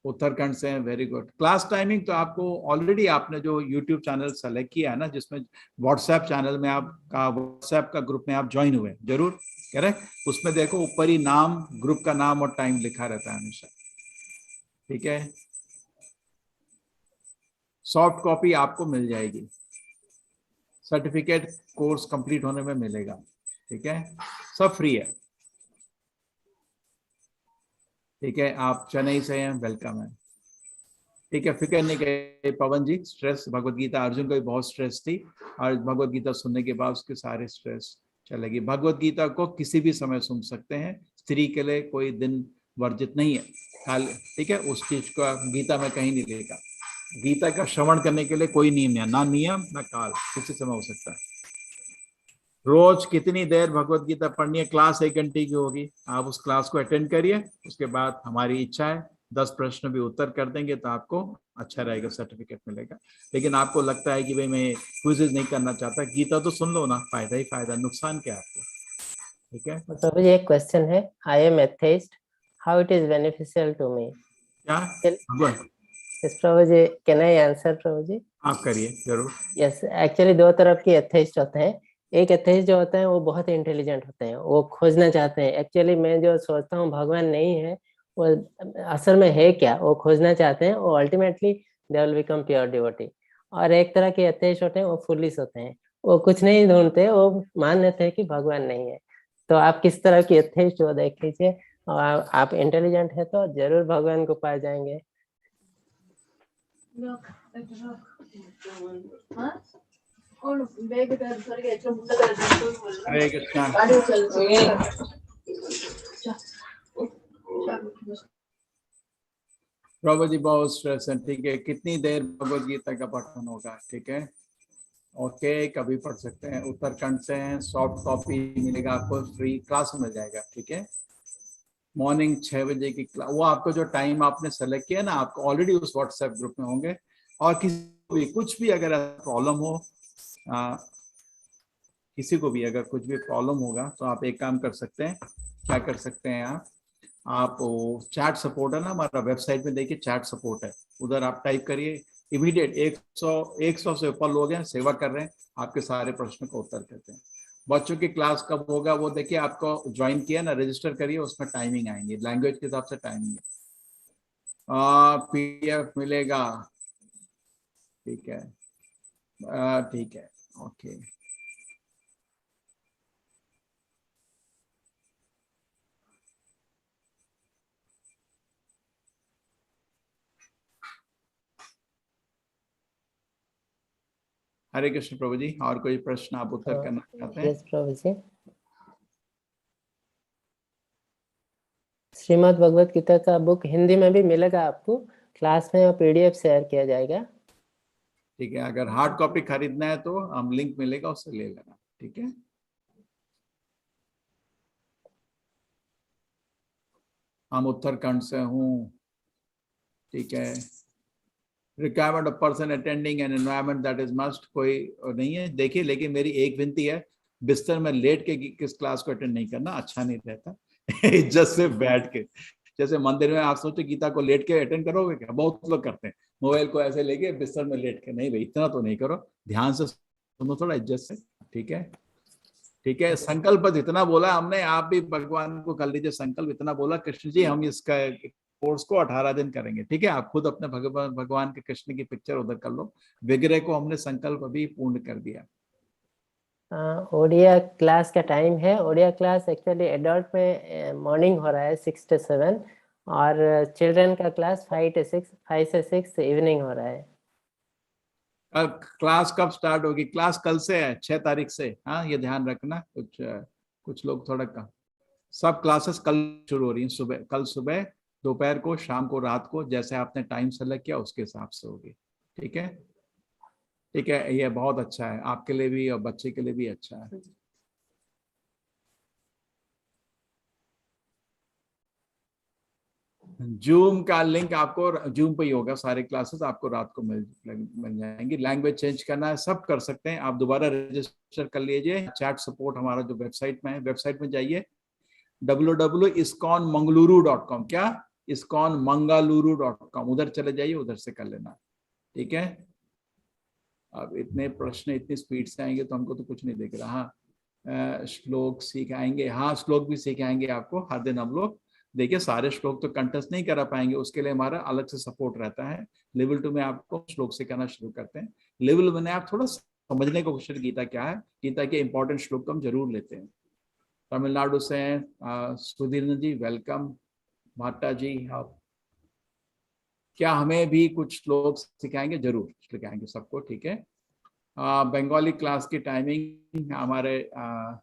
उत्तराखंड से हैं, वेरी गुड। क्लास टाइमिंग तो आपको ऑलरेडी, आपने जो यूट्यूब चैनल सेलेक्ट किया है ना, जिसमें व्हाट्सएप चैनल में आपका, व्हाट्सएप का ग्रुप में आप ज्वाइन हुए, जरूर करेक्ट, उसमें देखो ऊपर ही नाम, ग्रुप का नाम और टाइम लिखा रहता है हमेशा, ठीक है। सॉफ्ट कॉपी आपको मिल जाएगी, सर्टिफिकेट कोर्स कंप्लीट होने में मिलेगा, ठीक है, सब फ्री है, ठीक है। आप चेन्नई से हैं, वेलकम है, ठीक है, फिक्र नहीं करिए पवन जी। स्ट्रेस, भगवत गीता, अर्जुन को भी बहुत स्ट्रेस थी, और भगवत गीता सुनने के बाद उसके सारे स्ट्रेस चलेगी। भगवत गीता को किसी भी समय सुन सकते हैं, स्त्री के लिए कोई दिन वर्जित नहीं है, ठीक है, उस चीज का गीता में कहीं नहीं लिखा। गीता का श्रवण करने के लिए कोई नियम है, ना नियम ना काल, किसी समय हो सकता है। रोज कितनी देर भगवत गीता पढ़नी है, क्लास 1 घंटे की होगी, आप उस क्लास को अटेंड करिए, उसके बाद हमारी इच्छा है 10 प्रश्न भी उत्तर कर देंगे तो आपको अच्छा रहेगा, सर्टिफिकेट मिलेगा। लेकिन आपको लगता है कि भाई मैं क्विज़ेस नहीं करना चाहता, गीता तो सुन लो ना, फायदा ही फायदा, नुकसान क्या आपको, ठीक है। प्रभु जी एक क्वेश्चन है, I am atheist, how it is beneficial to me? क्या यस प्रभु जी, कैन आई आंसर प्रभु जी? आप करिए जरूर। यस, एक्चुअली दो तरफ के एथेइस्ट होते हैं। एक एथेइस्ट जो होते हैं वो बहुत इंटेलिजेंट होते हैं, वो खोजना चाहते हैं, एक्चुअली मैं जो सोचता हूँ भगवान नहीं है, वो असल में है क्या, वो खोजना चाहते हैं, वो ultimately they will become pure devotee. और एक तरह के एथेइस्ट होते हैं, वो फुलिश होते हैं, वो कुछ नहीं ढूंढते, वो मान लेते हैं कि भगवान नहीं है। तो आप किस तरह की एथेइस्ट हो देख लीजिए, और आप इंटेलिजेंट है तो जरूर भगवान को पा जाएंगे। हरे कृष्णा। प्रभु जी बहुत स्ट्रेस है, ठीक है, कितनी देर भगवत गीता का पठन होगा, ठीक है, ओके, कभी पढ़ सकते हैं। उत्तराखंड से हैं, सॉफ्ट कॉपी मिलेगा आपको, फ्री क्लास मिल जाएगा, ठीक है। मॉर्निंग 6 बजे की क्लास, वो आपको जो टाइम आपने सेलेक्ट किया ना, आपको ऑलरेडी उस व्हाट्सएप ग्रुप में होंगे। और किसी को भी कुछ भी अगर प्रॉब्लम हो, किसी को भी अगर कुछ भी प्रॉब्लम होगा तो आप एक काम कर सकते हैं, क्या कर सकते हैं आप चैट सपोर्ट है ना हमारा, वेबसाइट में देखिए चैट सपोर्ट है, उधर आप टाइप करिए, इमीडिएट 100 से ऊपर लोग हैं सेवा कर रहे हैं, आपके सारे प्रश्न को उत्तर करते हैं। बच्चों की क्लास कब होगा वो देखिए, आपको ज्वाइन किया ना, रजिस्टर करिए, उसमें टाइमिंग आएंगी, लैंग्वेज के हिसाब से टाइमिंग है, PDF मिलेगा, ठीक है, ठीक है, ओके। हरे कृष्ण प्रभु जी, और कोई प्रश्न आप उत्तर करना चाहते हैं? यस प्रभु जी, श्रीमद् भगवत गीता का बुक हिंदी में भी मिलेगा आपको, क्लास में PDF शेयर किया जाएगा, ठीक है। अगर हार्ड कॉपी खरीदना है तो हम लिंक मिलेगा, उससे ले लेना, ठीक है। हम उत्तराखंड से हूँ, ठीक है। Requirement of person attending an environment that is must, कोई नहीं है, देखिए, लेकिन मेरी एक विनती है, बिस्तर में लेट के किस क्लास को अटेंड नहीं करना, अच्छा नहीं रहता। इज्जत से बैठ के, जैसे मंदिर में आप सोचो गीता को लेट के अटेंड करोगे क्या, बहुत लोग करते हैं, मोबाइल को ऐसे लेके बिस्तर में लेट के, नहीं भाई इतना तो नहीं करो, ध्यान से सुनो, थोड़ा इज्जत से, ठीक है, ठीक है। संकल्प इतना बोला हमने, आप भी भगवान को कर लीजिए संकल्प, इतना बोला कृष्ण जी हम इसका कोर्स को 18 दिन करेंगे, ठीक है। आप खुद अपने भगवान के कृष्ण की पिक्चर उधर कर लो, विग्रह को हमने संकल्प अभी पूर्ण कर दिया। ओडिया क्लास का टाइम है, ओडिया क्लास एक्चुअली एडल्ट में मॉर्निंग हो रहा है 6 से 7, और चिल्ड्रन का क्लास 5 से 6 इवनिंग हो रहा है। क्लास कब स्टार्ट होगी? क्लास कल से है, 6 तारीख से। हाँ, ये ध्यान रखना। कुछ लोग थोड़ा कम, सब क्लासेस कल शुरू हो रही हैं, सुबह, कल सुबह, दोपहर को, शाम को, रात को, जैसे आपने टाइम सेलेक्ट किया उसके हिसाब से होगी। ठीक है, ठीक है, ये बहुत अच्छा है आपके लिए भी और बच्चे के लिए भी अच्छा है। जूम का लिंक आपको जूम पे ही होगा, सारे क्लासेस आपको रात को मिल जाएंगी। लैंग्वेज चेंज करना है, सब कर सकते हैं आप, दोबारा रजिस्टर कर लीजिए। चैट सपोर्ट हमारा जो वेबसाइट में है, वेबसाइट में जाइए www.iskonmangaluru.com, क्या iskonmangaluru.com, उधर चले जाइए, उधर से कर लेना। ठीक है, अब इतने प्रश्न इतनी स्पीड से आएंगे तो हमको तो कुछ नहीं दिख रहा। हाँ, श्लोक सिखाएंगे, हाँ श्लोक भी सिखाएंगे आपको हर दिन हम लोग। देखिए, सारे श्लोक तो कंटेस्ट नहीं करा पाएंगे, उसके लिए हमारा अलग से सपोर्ट रहता है। लेवल 2 में आपको श्लोक सिखाना शुरू करते हैं। लेवल 1 में आप थोड़ा समझने को कोशिश, गीता क्या है, गीता के इंपॉर्टेंट श्लोक को हम जरूर लेते हैं। तमिलनाडु से सुधीर जी, वेलकम। भाटा जी, आप क्या हमें भी कुछ श्लोक सिखाएंगे? जरूर सिखाएंगे सबको। ठीक है, बंगाली क्लास की टाइमिंग हमारे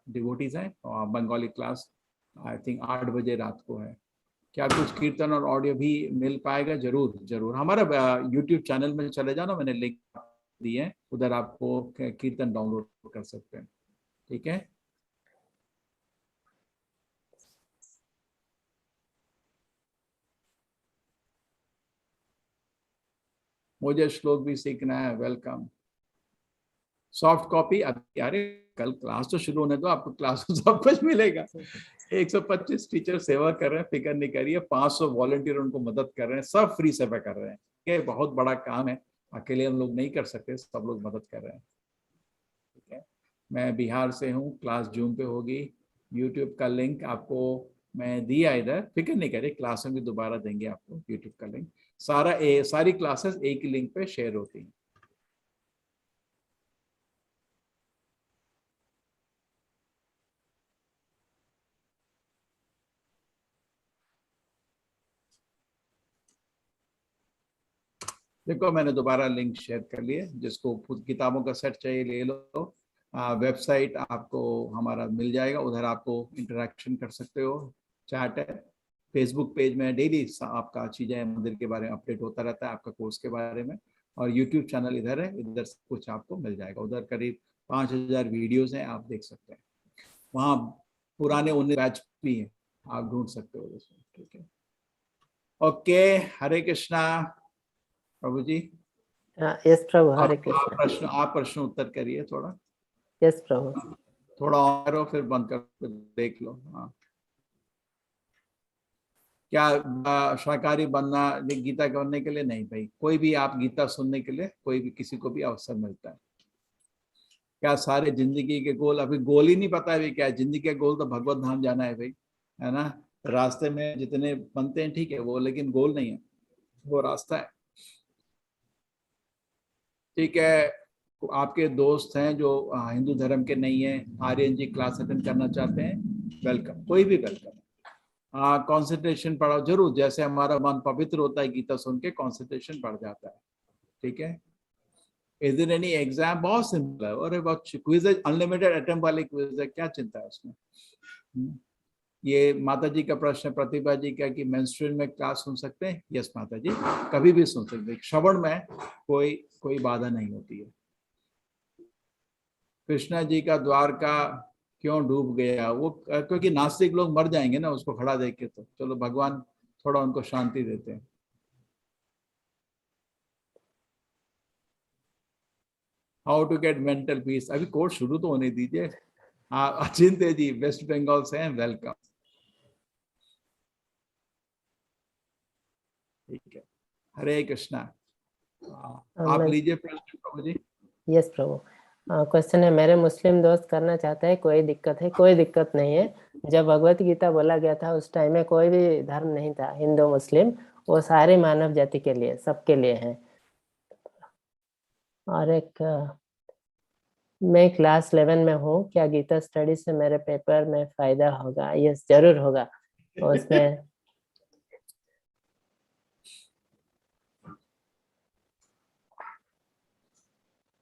डिवोटीज हैं, और बंगाली क्लास आई थिंक 8 बजे रात को है। क्या कुछ कीर्तन और ऑडियो भी मिल पाएगा? जरूर जरूर, हमारा यूट्यूब चैनल में चले जाना, मैंने लिंक दिए हैं, उधर आपको कीर्तन डाउनलोड कर सकते हैं। ठीक है, मुझे श्लोक भी सीखना है, वेलकम। सॉफ्ट कॉपी अभी, अरे कल क्लास तो शुरू होने दो, आपको क्लास में सब कुछ मिलेगा। 125 टीचर सेवा कर रहे हैं, फिक्र नहीं करिए। 500 वॉलंटियर उनको मदद कर रहे हैं, सब फ्री सेवा कर रहे हैं। ये बहुत बड़ा काम है, अकेले हम लोग नहीं कर सकते, सब लोग मदद कर रहे हैं। ठीक है, मैं बिहार से हूँ, क्लास जूम पे होगी। यूट्यूब का लिंक आपको मैं दिया इधर, फिक्र नहीं करिए, क्लास में भी दोबारा देंगे आपको यूट्यूब का लिंक। सारी क्लासेस एक ही लिंक पे शेयर होती हैं। देखो, मैंने दोबारा लिंक शेयर कर लिए, जिसको किताबों का सेट चाहिए ले लो। वेबसाइट आपको हमारा मिल जाएगा, उधर आपको इंटरेक्शन कर सकते हो, चैट है। फेसबुक पेज में डेली आपका चीज़ें मंदिर के बारे में अपडेट होता रहता है, आपका कोर्स के बारे में। और यूट्यूब चैनल इधर है, इधर से कुछ आपको मिल जाएगा। उधर करीब 5000 वीडियोज़ हैं, आप देख सकते हैं। वहाँ पुराने 19 बैच भी हैं, आप ढूंढ सकते हो उसमें। ठीक है, ओके, हरे कृष्णा। प्रभु जी, यस प्रभु, हरे कृष्णा। आप प्रश्न उत्तर करिए थोड़ा। यस प्रभु। थोड़ा और हो, फिर बंद कर देख लो। हाँ, क्या शाकाहारी बनना गीता करने के लिए? नहीं भाई, कोई भी आप गीता सुनने के लिए कोई भी किसी को भी अवसर मिलता है। क्या सारे जिंदगी के गोल, अभी गोल ही नहीं पता है क्या है जिंदगी का गोल? तो भगवत धाम जाना है भाई, है ना। रास्ते में जितने बनते हैं ठीक है वो, लेकिन गोल नहीं है, वो रास्ता है। ठीक है, आपके दोस्त हैं जो हिंदू धर्म के नहीं है, आर्यन जी क्लास अटेंड करना चाहते हैं, वेलकम, कोई भी वेलकम। कंसंट्रेशन बढ़ाओ जरूर, जैसे हमारा मन पवित्र होता है गीता सुन के, कंसंट्रेशन बढ़ जाता है। ठीक है, इज देयर एनी एग्जाम? बहुत सिंपल है, और बहुत क्विज है, अनलिमिटेड अटेम्प्ट वाली क्विज है, क्या चिंता है उसमें। ये माता जी का प्रश्न, प्रतिभा जी का, कि मेंस्ट्रुअल में क्लास सुन सकते हैं? यस माता जी, कभी भी सुन सकते हैं, श्रवण में कोई बाधा नहीं होती है। कृष्णा जी का द्वारका क्यों डूब गया? वो क्योंकि नास्तिक लोग मर जाएंगे ना उसको खड़ा देख के, तो चलो भगवान थोड़ा उनको शांति देते हैं। How to get mental peace, अभी कोर्स शुरू तो होने दीजिए। अचिंत्य जी वेस्ट बंगाल से हैं, वेलकम। ठीक है, हरे कृष्णा। आप लीजिए प्रश्न प्रभु जी। यस प्रभु, क्वेश्चन है, मेरे मुस्लिम दोस्त करना चाहता है, कोई दिक्कत है? कोई दिक्कत नहीं है। जब भगवत गीता बोला गया था उस टाइम में कोई भी धर्म नहीं था, हिंदू मुस्लिम, वो सारे मानव जाति के लिए, सबके लिए है। और एक, मैं क्लास 11 में हूँ, क्या गीता स्टडी से मेरे पेपर में फायदा होगा? यस जरूर होगा। उसमें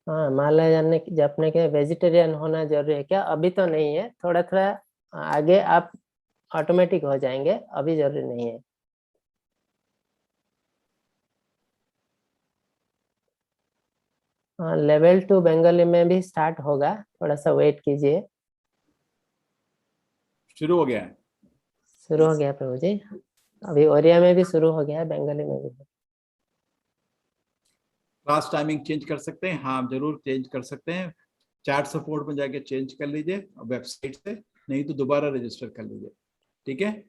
हाँ, हिमालय जपने के वेजिटेरियन होना जरूरी है क्या? अभी तो नहीं है, थोड़ा थोड़ा आगे आप ऑटोमेटिक हो जाएंगे, अभी जरूरी नहीं है। हाँ, लेवल 2 बंगाली में भी स्टार्ट होगा, थोड़ा सा वेट कीजिए। शुरू हो गया है? शुरू हो गया प्रभु जी, अभी ओरिया में भी शुरू हो गया है, बंगाली में भी। क्लास टाइमिंग चेंज कर सकते हैं? हाँ जरूर चेंज कर सकते हैं। चैट सपोर्ट में जाके चेंज कर लीजिए वेबसाइट से, नहीं तो दोबारा रजिस्टर कर लीजिए। ठीक है,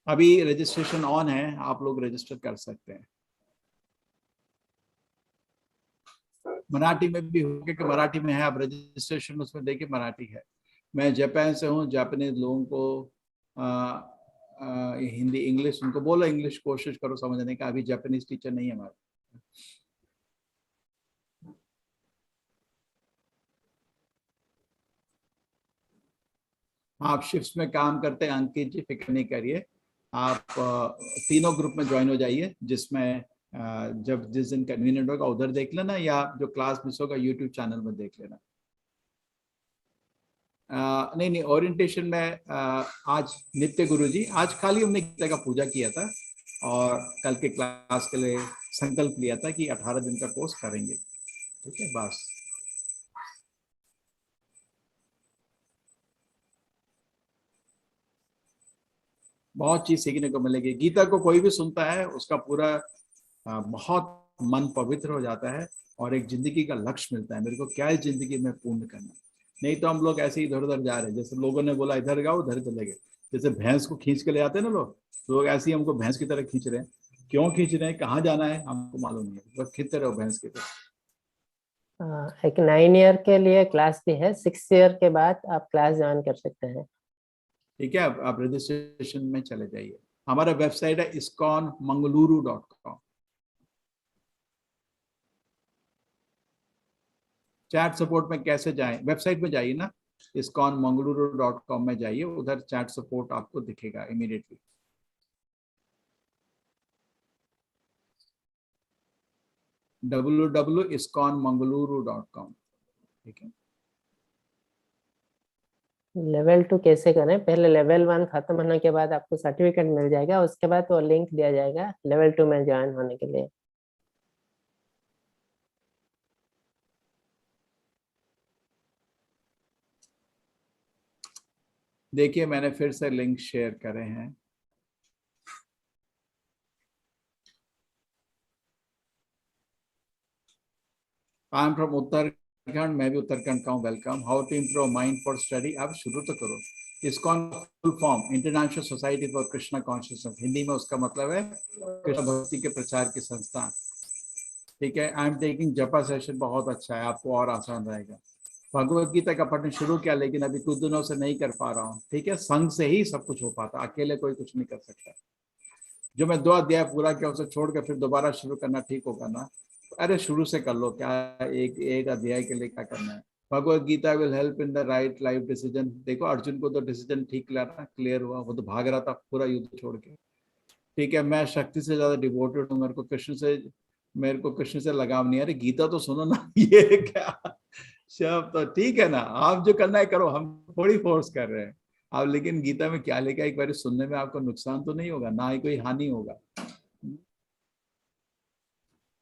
अभी रजिस्ट्रेशन ऑन है, आप लोग रजिस्टर कर सकते हैं। मराठी में भी होगा कि मराठी में है, आप रजिस्ट्रेशन उसमें देखिए मराठी है। मैं जापान से हूँ, जापानीज लोगों को हिंदी इंग्लिश उनको बोलो, इंग्लिश कोशिश करो समझने का। अभी जापानीज टीचर नहीं है हमारे। आप शिफ्ट्स में काम करते हैं अंकित जी, फिक्र नहीं करिए। आप तीनों ग्रुप में ज्वाइन हो जाइए, जिसमें जब जिस दिन कन्वीनियंट होगा उधर देख लेना, या जो क्लास मिस होगा यूट्यूब चैनल में देख लेना। नहीं ओरिएंटेशन में आज नित्य गुरु जी, आज खाली हमने गीता का पूजा किया था और कल के क्लास के लिए संकल्प लिया था कि 18 दिन का कोर्स करेंगे। ठीक है, बस। बहुत चीज सीखने को मिलेगी। गीता को कोई भी सुनता है उसका पूरा बहुत मन पवित्र हो जाता है और एक जिंदगी का लक्ष्य मिलता है, मेरे को क्या है जिंदगी में पूर्ण करना। नहीं तो हम लोग ऐसे ही इधर उधर जा रहे हैं, जैसे लोगों ने बोला इधर जाओ उधर चले गए। जैसे भैंस को खींच के ले आते हैं ना लोग ऐसे ही हमको भैंस की तरह खींच रहे हैं। क्यों खींच रहे हैं, कहाँ जाना है हमको मालूम नहीं है, बस खींचते रहो भैंस की तरह। एक 9 ईयर के लिए क्लास भी है, 6 ईयर के बाद आप क्लास ज्वाइन कर सकते हैं। ठीक है, आप रजिस्ट्रेशन में चले जाइए। हमारा वेबसाइट है iskonmangaluru.com। चैट सपोर्ट में कैसे जाएं? वेबसाइट में जाइए ना, iskonmangaluru.com में जाइए, उधर चैट सपोर्ट आपको दिखेगा इमीडिएटली। www.iskonmangaluru.com। ठीक है, लेवल 2 कैसे करें? पहले लेवल 1 खत्म होने के बाद आपको सर्टिफिकेट मिल जाएगा, उसके बाद वो लिंक दिया जाएगा लेवल 2 में ज्वाइन होने के लिए। देखिए मैंने फिर से लिंक शेयर करे हैं। आई एम फ्रॉम उत्तराखंड, मैं भी उत्तराखंड का हूँ। Welcome. How to improve mind for study, आप शुरू तो करो। ISKCON full form international society for Krishna consciousness, Hindi में उसका मतलब है कृष्ण भक्ति के प्रचार की संस्था। ठीक है, आई एम टेकिंग जपा सेशन, बहुत अच्छा है, आपको और आसान रहेगा। भगवत गीता का पठन शुरू किया लेकिन अभी कुछ दिनों से नहीं कर पा रहा हूँ। ठीक है, संघ से ही सब कुछ हो पाता, अकेले कोई कुछ नहीं कर सकता। जो मैं 2 अध्याय पूरा किया उसे छोड़ कर फिर दोबारा शुरू करना ठीक होगा ना? अरे शुरू से कर लो, क्या एक अध्याय के लिए क्या करना है। Bhagavad Gita will help in the right life decision. देखो अर्जुन को तो डिसीजन ठीक लाना क्लियर हुआ, वो तो भाग रहा था पूरा युद्ध छोड़ के। ठीक है, मैं शक्ति से ज्यादा डिवोटेड हूँ, मेरे को कृष्ण से लगाव नहीं है। अरे गीता तो सुनो ना ये क्या शब्द, तो ठीक है ना, आप जो करना है करो, हम थोड़ी फोर्स कर रहे हैं आप। लेकिन गीता में क्या लिखा है एक बार सुनने में आपको नुकसान तो नहीं होगा, ना ही कोई हानि होगा।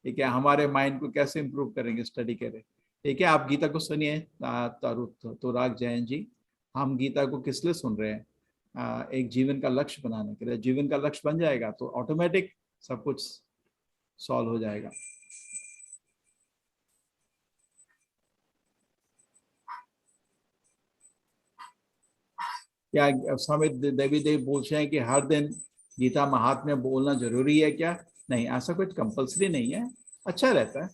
ठीक है, हमारे माइंड को कैसे इंप्रूव करेंगे, स्टडी करें। ठीक है, आप गीता को सुनिए। तुराग जैन जी, हम गीता को किस लिए सुन रहे हैं? एक जीवन का लक्ष्य बनाने के लिए। जीवन का लक्ष्य बन जाएगा तो ऑटोमेटिक सब कुछ सॉल्व हो जाएगा। क्या स्वामी देवी देव पूछे हैं कि हर दिन गीता महात्म्य बोलना जरूरी है क्या? नहीं, ऐसा कुछ कंपलसरी नहीं है, अच्छा रहता है।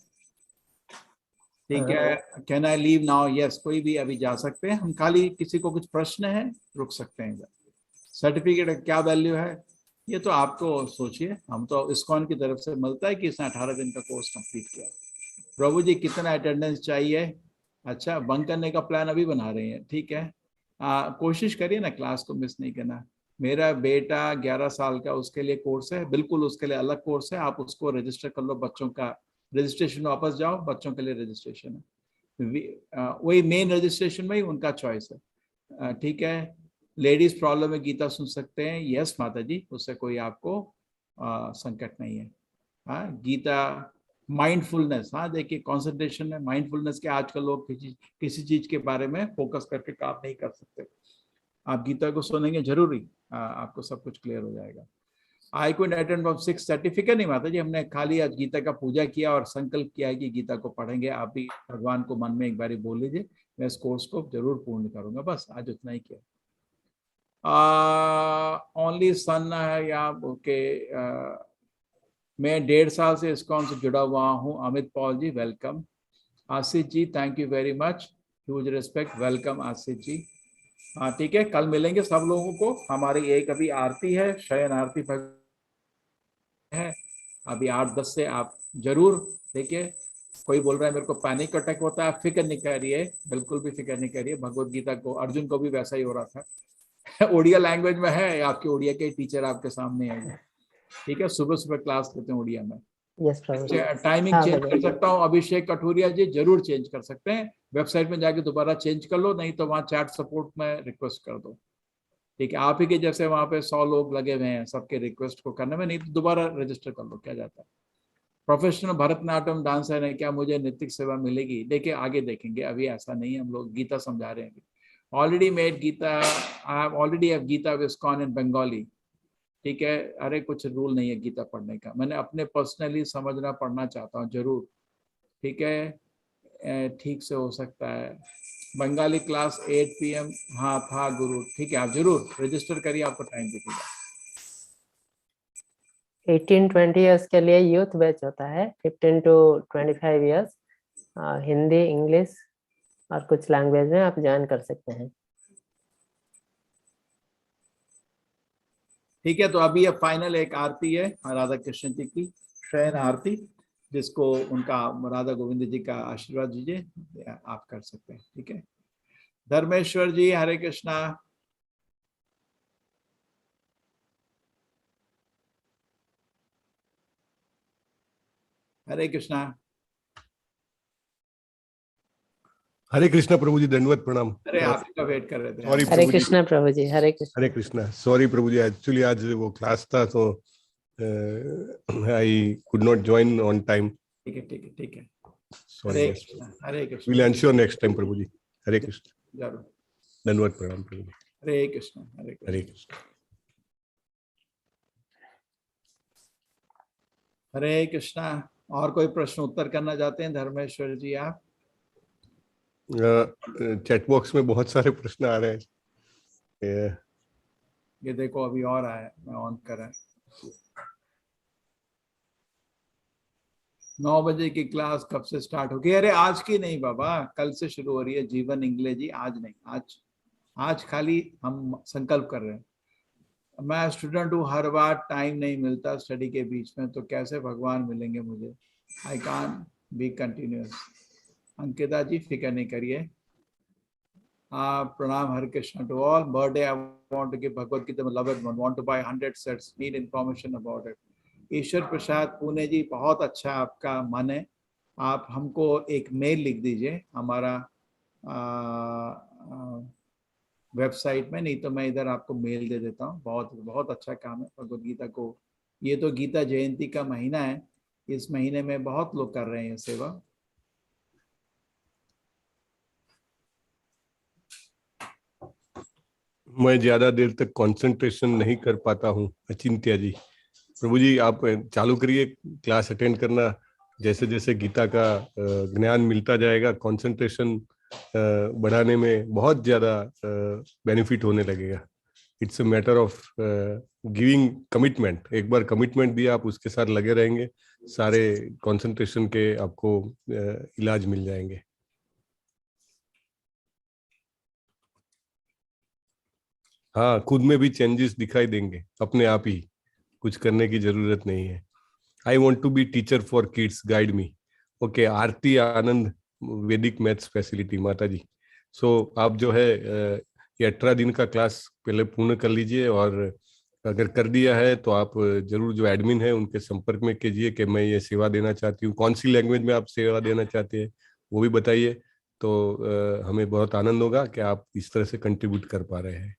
ठीक है, can I leave now? Yes, कोई भी अभी जा सकते हैं हम। खाली किसी को कुछ प्रश्न है रुक सकते हैं। सर्टिफिकेट का क्या वैल्यू है ये तो आपको सोचिए, हम तो ISKCON की तरफ से मिलता है कि इसने 18 दिन का कोर्स कंप्लीट किया। प्रभु जी कितना अटेंडेंस चाहिए? अच्छा, बंक करने का प्लान अभी बना रहे हैं। ठीक है, कोशिश करिए ना क्लास को मिस नहीं करना। मेरा बेटा 11 साल का, उसके लिए कोर्स है, बिल्कुल उसके लिए अलग कोर्स है, आप उसको रजिस्टर कर लो बच्चों का रजिस्ट्रेशन वापस जाओ, बच्चों के लिए रजिस्ट्रेशन है, वही मेन रजिस्ट्रेशन में ही उनका चॉइस है। ठीक है, लेडीज प्रॉब्लम में गीता सुन सकते हैं, यस माता जी, उससे कोई आपको संकट नहीं है। हाँ, गीता माइंडफुलनेस, हाँ देखिए कंसंट्रेशन है, माइंडफुलनेस के आजकल लोग किसी चीज के बारे में फोकस करके काम नहीं कर सकते। आप गीता को सुनेंगे जरूरी, आपको सब कुछ क्लियर हो जाएगा। I could attend from 6 certificate नहीं माता जी, हमने खाली आज गीता का पूजा किया और संकल्प किया है कि गीता को पढ़ेंगे। आप भी भगवान को मन में एक बार बोल लीजिए, मैं इस कोर्स को जरूर पूर्ण करूंगा, बस आज उतना ही किया। ओनली सन है या ओके। मैं 1.5 साल से इस्कॉन से जुड़ा हुआ हूँ। Amit Paul ji welcome. Ashish ji thank you very much, huge respect, welcome Ashish ji. हाँ ठीक है, कल मिलेंगे सब लोगों को। हमारी एक अभी आरती है, शयन आरती है अभी 8-10 से, आप जरूर देखिए। कोई बोल रहा है मेरे को पैनिक अटैक होता है, फिक्र नहीं करिए, बिल्कुल भी फिक्र नहीं करिए। भगवत गीता को अर्जुन को भी वैसा ही हो रहा था। उड़िया लैंग्वेज में है, आपके उड़िया के टीचर आपके सामने है, ठीक है, सुबह सुबह क्लास लेते हैं उड़िया में। टाइमिंग चेंज कर सकता हूँ, अभिषेक कठोरिया जी जरूर चेंज कर सकते हैं, वेबसाइट में जाके दोबारा चेंज कर लो, नहीं तो वहाँ चैट सपोर्ट में रिक्वेस्ट कर दो, ठीक है। आप ही के जैसे वहाँ पे 100 लोग लगे हुए हैं सबके रिक्वेस्ट को करने में, नहीं तो दोबारा रजिस्टर कर लो, क्या जाता है। प्रोफेशनल भरतनाट्यम डांसर है क्या, मुझे नैतिक सेवा मिलेगी? देखिए आगे देखेंगे, अभी ऐसा नहीं है, हम लोग गीता समझा रहे हैं। Already made Gita, I have already have Gita with ISKCON in Bengali, ठीक है। अरे कुछ रूल नहीं है गीता पढ़ने का, मैंने अपने पर्सनली समझना पढ़ना चाहता हूँ जरूर, ठीक है, ठीक से हो सकता है। बंगाली क्लास 8 PM, हाँ था गुरु, ठीक है, आप जरूर रजिस्टर करिए, आपको टाइम दिखेगा। 18-20 ईयर्स के लिए यूथ बैच होता है, 15 to 25 ईयर्स, हिंदी, इंग्लिश और कुछ लैंग्वेज में आप ज्वाइन कर सकते हैं। ठीक है, तो अभी ये फाइनल एक आरती है राधा कृष्ण जी की, शयन आरती, जिसको उनका राधा गोविंद जी का आशीर्वाद दीजिए, आप कर सकते हैं, ठीक है। धर्मेश्वर जी हरे कृष्णा। हरे कृष्णा। हरे कृष्णा प्रभु जी, दंडवत प्रणाम। अरे आपका वेट कर रहे थे। सॉरी हरे कृष्णा प्रभु जी, हरे कृष्णा। हरे कृष्णा, सॉरी प्रभु जी, एक्चुअली आज वो क्लास था तो I could not join on time. ठीक है ठीक है ठीक है, sorry, Hare Krishna. Will ensure next time प्रभु जी। हरे कृष्ण, जरूर, धन्यवाद प्रणाम प्रभु जी। हरे कृष्ण हरे कृष्ण। हरे कृष्ण, हरे कृष्णा। और कोई प्रश्न उत्तर करना चाहते हैं धर्मेश्वर जी आप? चैट बॉक्स में बहुत सारे प्रश्न आ रहे हैं। ये देखो अभी और आया, मैं ऑन करा। 9 बजे की क्लास कब से स्टार्ट होगी? अरे आज की नहीं बाबा, कल से शुरू हो रही है जीवन इंग्लिश जी, आज नहीं, आज खाली हम संकल्प कर रहे हैं। मैं स्टूडेंट हूँ, हर बार टाइम नहीं मिलता स्टडी के बीच में, तो कैसे भगवान मिलेंगे मुझे? I can't be continuous. Ankita ji फिक्र नहीं करिए। प्रणाम, Hare Krishna to all. Birthday I want to give Bhagavad Gita loved one, want to buy 100 sets, need information about it. Ishwar Prasad Pune ji, बहुत अच्छा आपका मन है, आप हमको एक मेल लिख दीजिए हमारा वेबसाइट में, नहीं तो मैं इधर आपको मेल दे देता हूँ। बहुत बहुत अच्छा काम है भगवत गीता को। ये तो गीता जयंती का महीना है, इस महीने में बहुत लोग कर रहे हैं सेवा। मैं ज्यादा देर तक कंसंट्रेशन नहीं कर पाता हूँ। अचिंत्य जी, प्रभु जी आप चालू करिए क्लास अटेंड करना, जैसे जैसे गीता का ज्ञान मिलता जाएगा कंसंट्रेशन बढ़ाने में बहुत ज्यादा बेनिफिट होने लगेगा। It's a matter of giving commitment. एक बार कमिटमेंट दिया, आप उसके साथ लगे रहेंगे, सारे कंसंट्रेशन के आपको इलाज मिल जाएंगे। हाँ, खुद में भी चेंजेस दिखाई देंगे अपने आप ही, कुछ करने की जरूरत नहीं है। I want to be teacher for kids, guide me. Okay, Aarti Anand, Vedic maths facility, माता जी। सो आप जो है ये 18 दिन का क्लास पहले पूर्ण कर लीजिए और अगर कर दिया है तो आप जरूर जो एडमिन है उनके संपर्क में कीजिए कि मैं ये सेवा देना चाहती हूँ। कौन सी लैंग्वेज में आप सेवा देना चाहते हैं वो भी बताइए, तो हमें बहुत आनंद होगा कि आप इस तरह से कंट्रीब्यूट कर पा रहे हैं।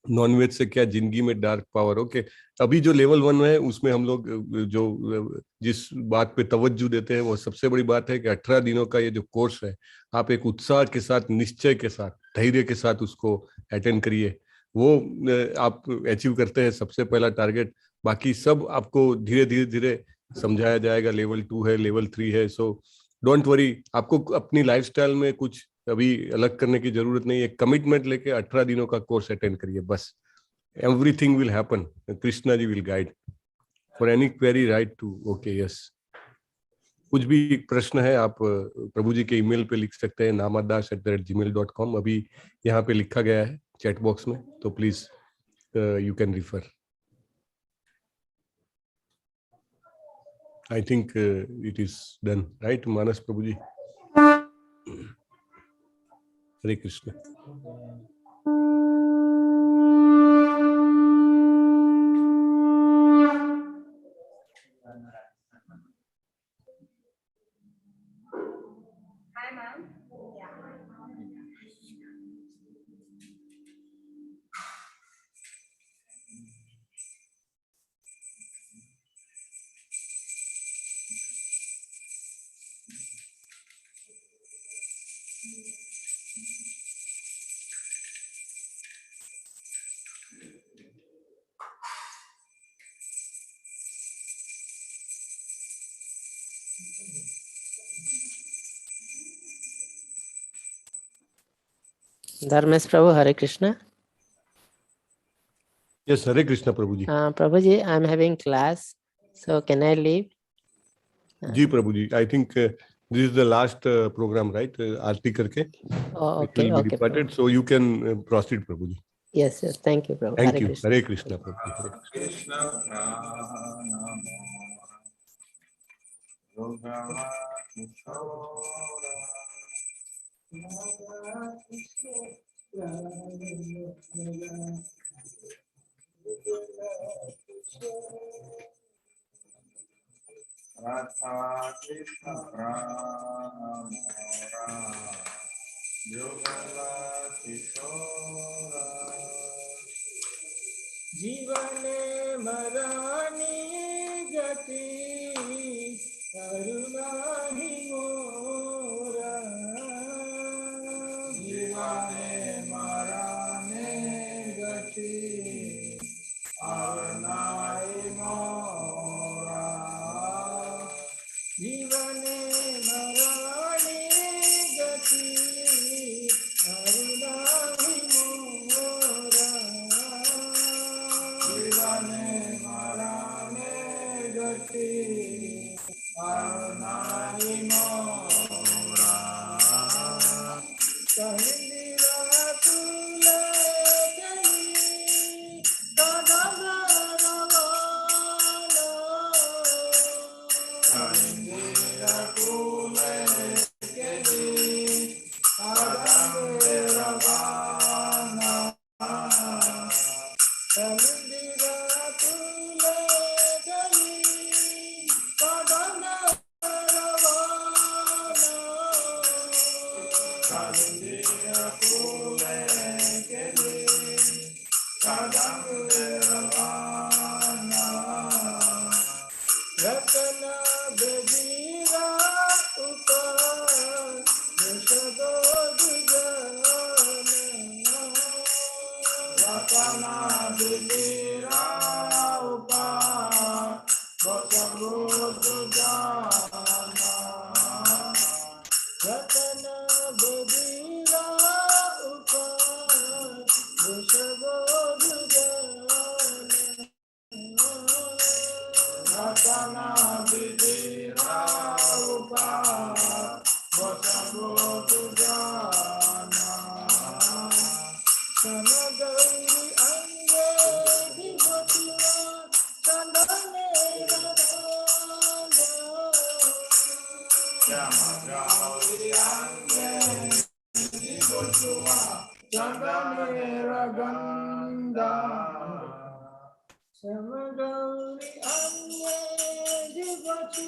नॉनवेज से क्या जिंदगी में डार्क पावर। ओके, अभी जो लेवल 1 है उसमें हम लोग जो जिस बात पे तवज्जो देते हैं वो सबसे बड़ी बात है कि 18 दिनों का ये जो कोर्स है आप एक उत्साह के साथ, निश्चय के साथ, धैर्य के साथ उसको अटेंड करिए। वो आप अचीव करते हैं सबसे पहला टारगेट। बाकी सब आपको धीरे धीरे धीरे समझाया जाएगा। लेवल 2 है, लेवल 3 है, सो डोंट वरी। आपको अपनी लाइफस्टाइल में कुछ अभी अलग करने की जरूरत नहीं है। कमिटमेंट लेके 18 दिनों का कोर्स अटेंड करिए बस। Everything will happen, Krishna ji will guide. For any query write to okay yes. कुछ भी प्रश्न है आप प्रभु जी के ईमेल पे लिख सकते हैं, namadas@gmail.com। अभी यहाँ पे लिखा गया है चैट बॉक्स में, तो please you can refer. I think it is done right Manas प्रभु जी। हरे कृष्ण। धर्मेश प्रभु, हरे कृष्णा। यस, हरे कृष्णा प्रभु जी। प्रभु जी, I am having class, so can I leave? जी प्रभु जी, I think this is the last program right, आरती करके okay okay, so you can proceed प्रभु जी। यस यस, थैंक यू प्रभु। Thank you. हरे कृष्णा प्रभु जी। जीवन मरानी गति करुणाहि मोरा, जीवन मराने गति करुणाहि मोरा, जीवन मराने गति करुणाहि मोरा, जीवन मराने गति करुणाहि मोरा, कलिंदिरा तुले गली कदमरवाना, कलिंदिरा तुले गली कदमरवाना, कलिंदिरा तुले गली कदमरवाना, कलिंदिरा तुले गली कदमरवाना, रतना गजीरा ऊपर यशोदो दुजाना, रतना गजीरा ऊपर यशोदो दुजाना, रतना गजीरा ऊपर यशोदो दुजाना, रतना गजीरा ऊपर यशोदो दुजाना, सन गौरी अंगे विभूतिया चंदने लगाना, श्याम गौरी अंगे विभूतिया Chandaniraganda Samagami Anye Divatu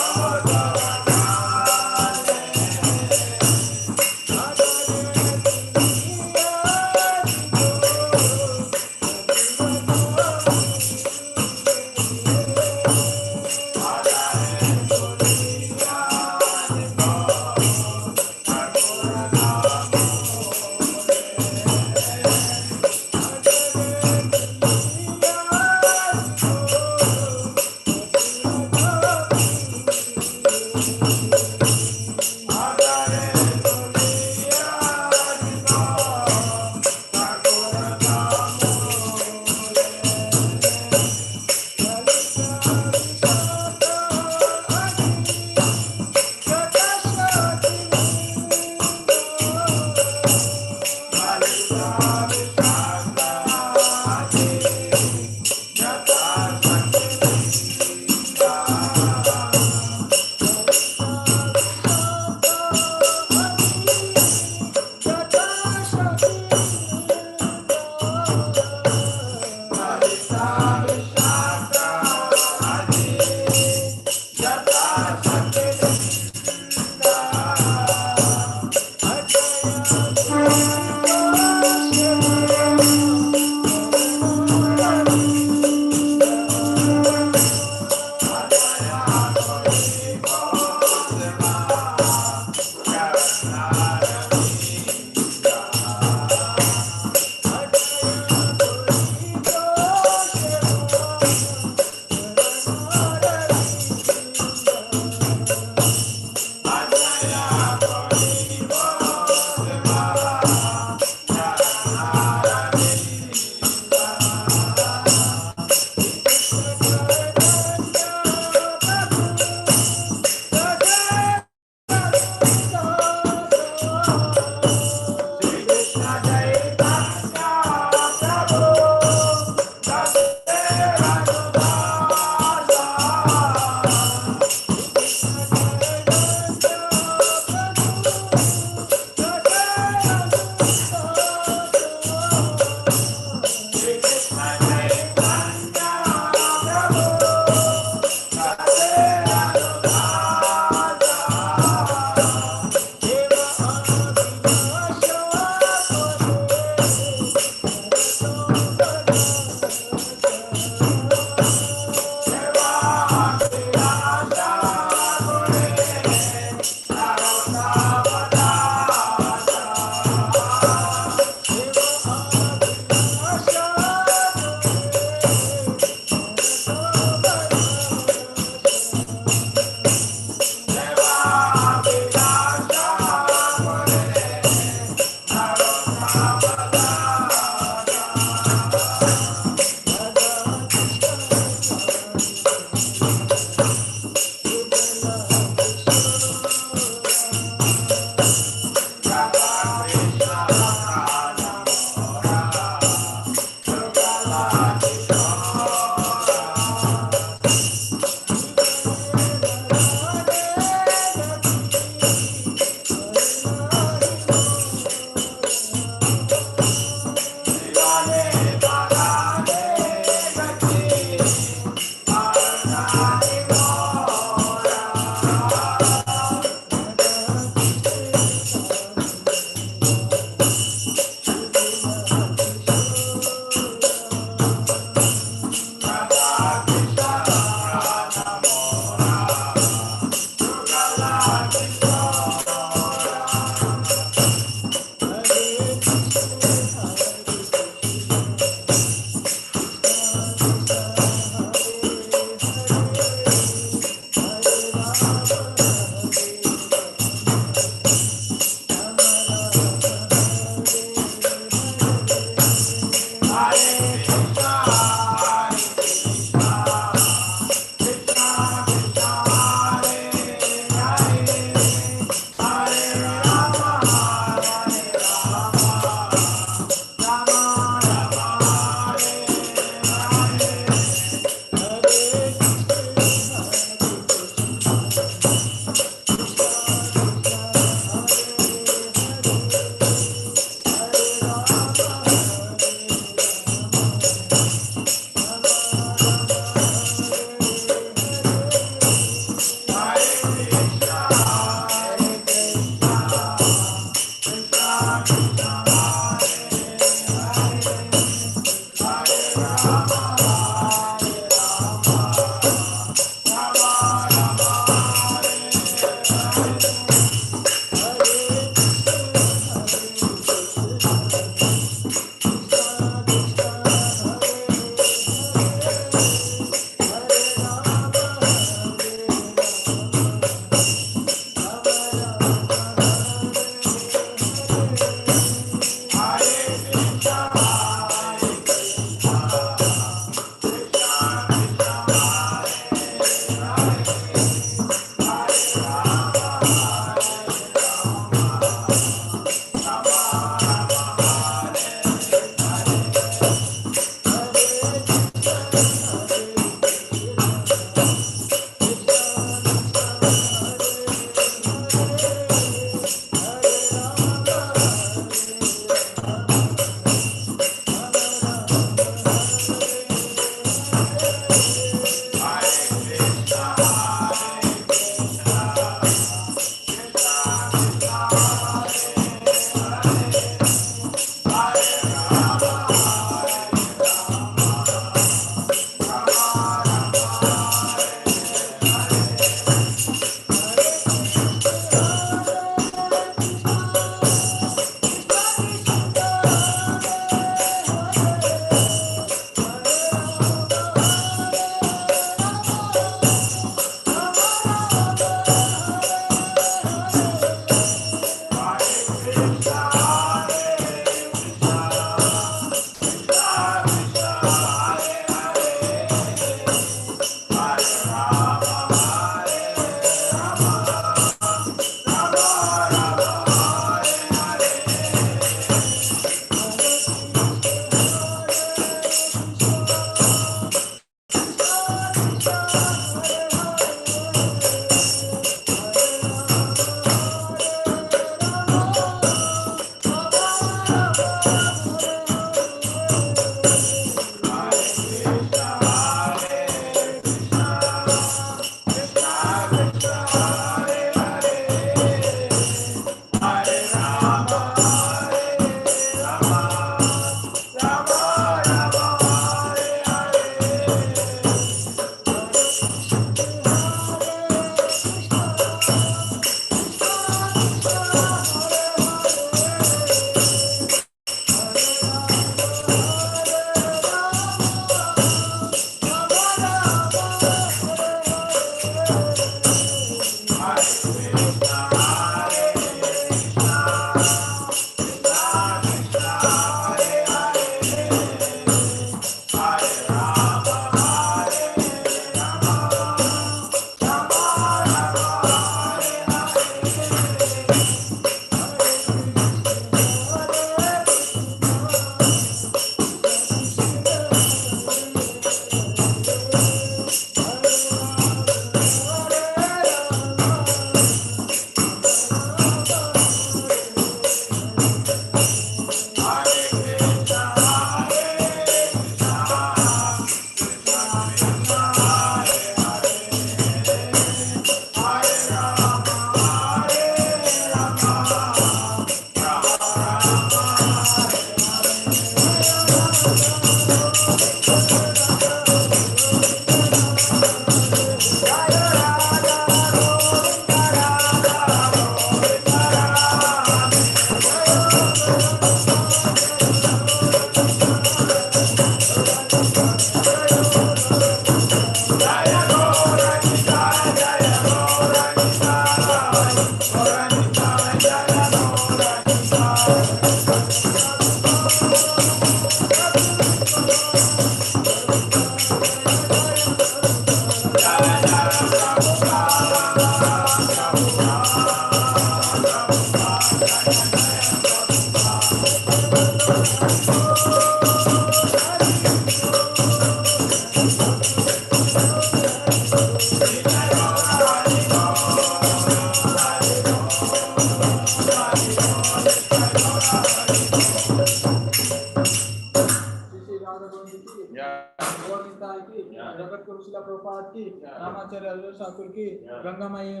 Jagat Guru शिला प्रभुपाद की, रामाचार्य अल्लाह ठाकुर की, गंगा मैया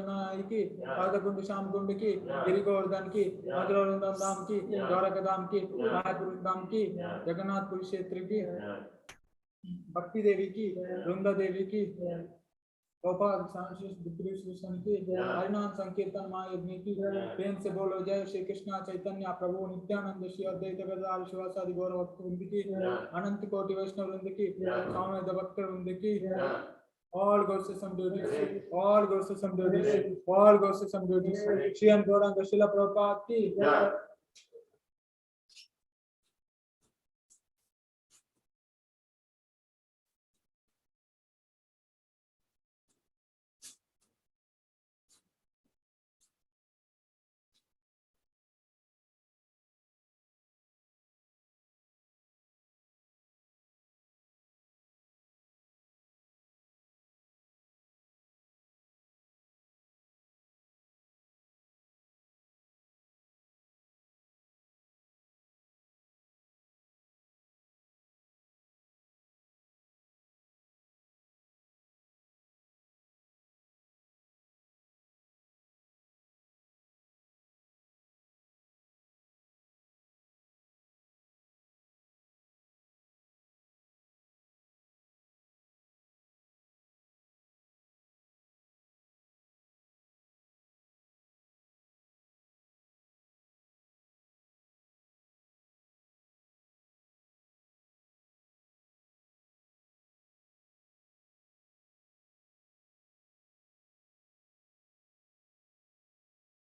की, राधा कुंड श्याम कुंड की, गिरी गोवर्धन की, मथुरा वृंदावन धाम की, द्वारका धाम की, मायापुर धाम की, जगन्नाथपुरी क्षेत्र की, भक्ति देवी की, वृंदा देवी की, गोपाल कृष्ण की, हरिनाम संकीर्तन महायज्ञ की, प्रेम से बोलो जय श्री कृष्ण चैतन्य प्रभु नित्यानंद श्री अद्वैत गदाधर शिवासादि गौर भक्त वृंद की, अनंत कोटि वैष्णव वृंद की, स्वामी भक्त वृंद की, all goes to some duties, all goes to some duties, all goes to some duties. Shri and Gauranga Srila Prabhupada की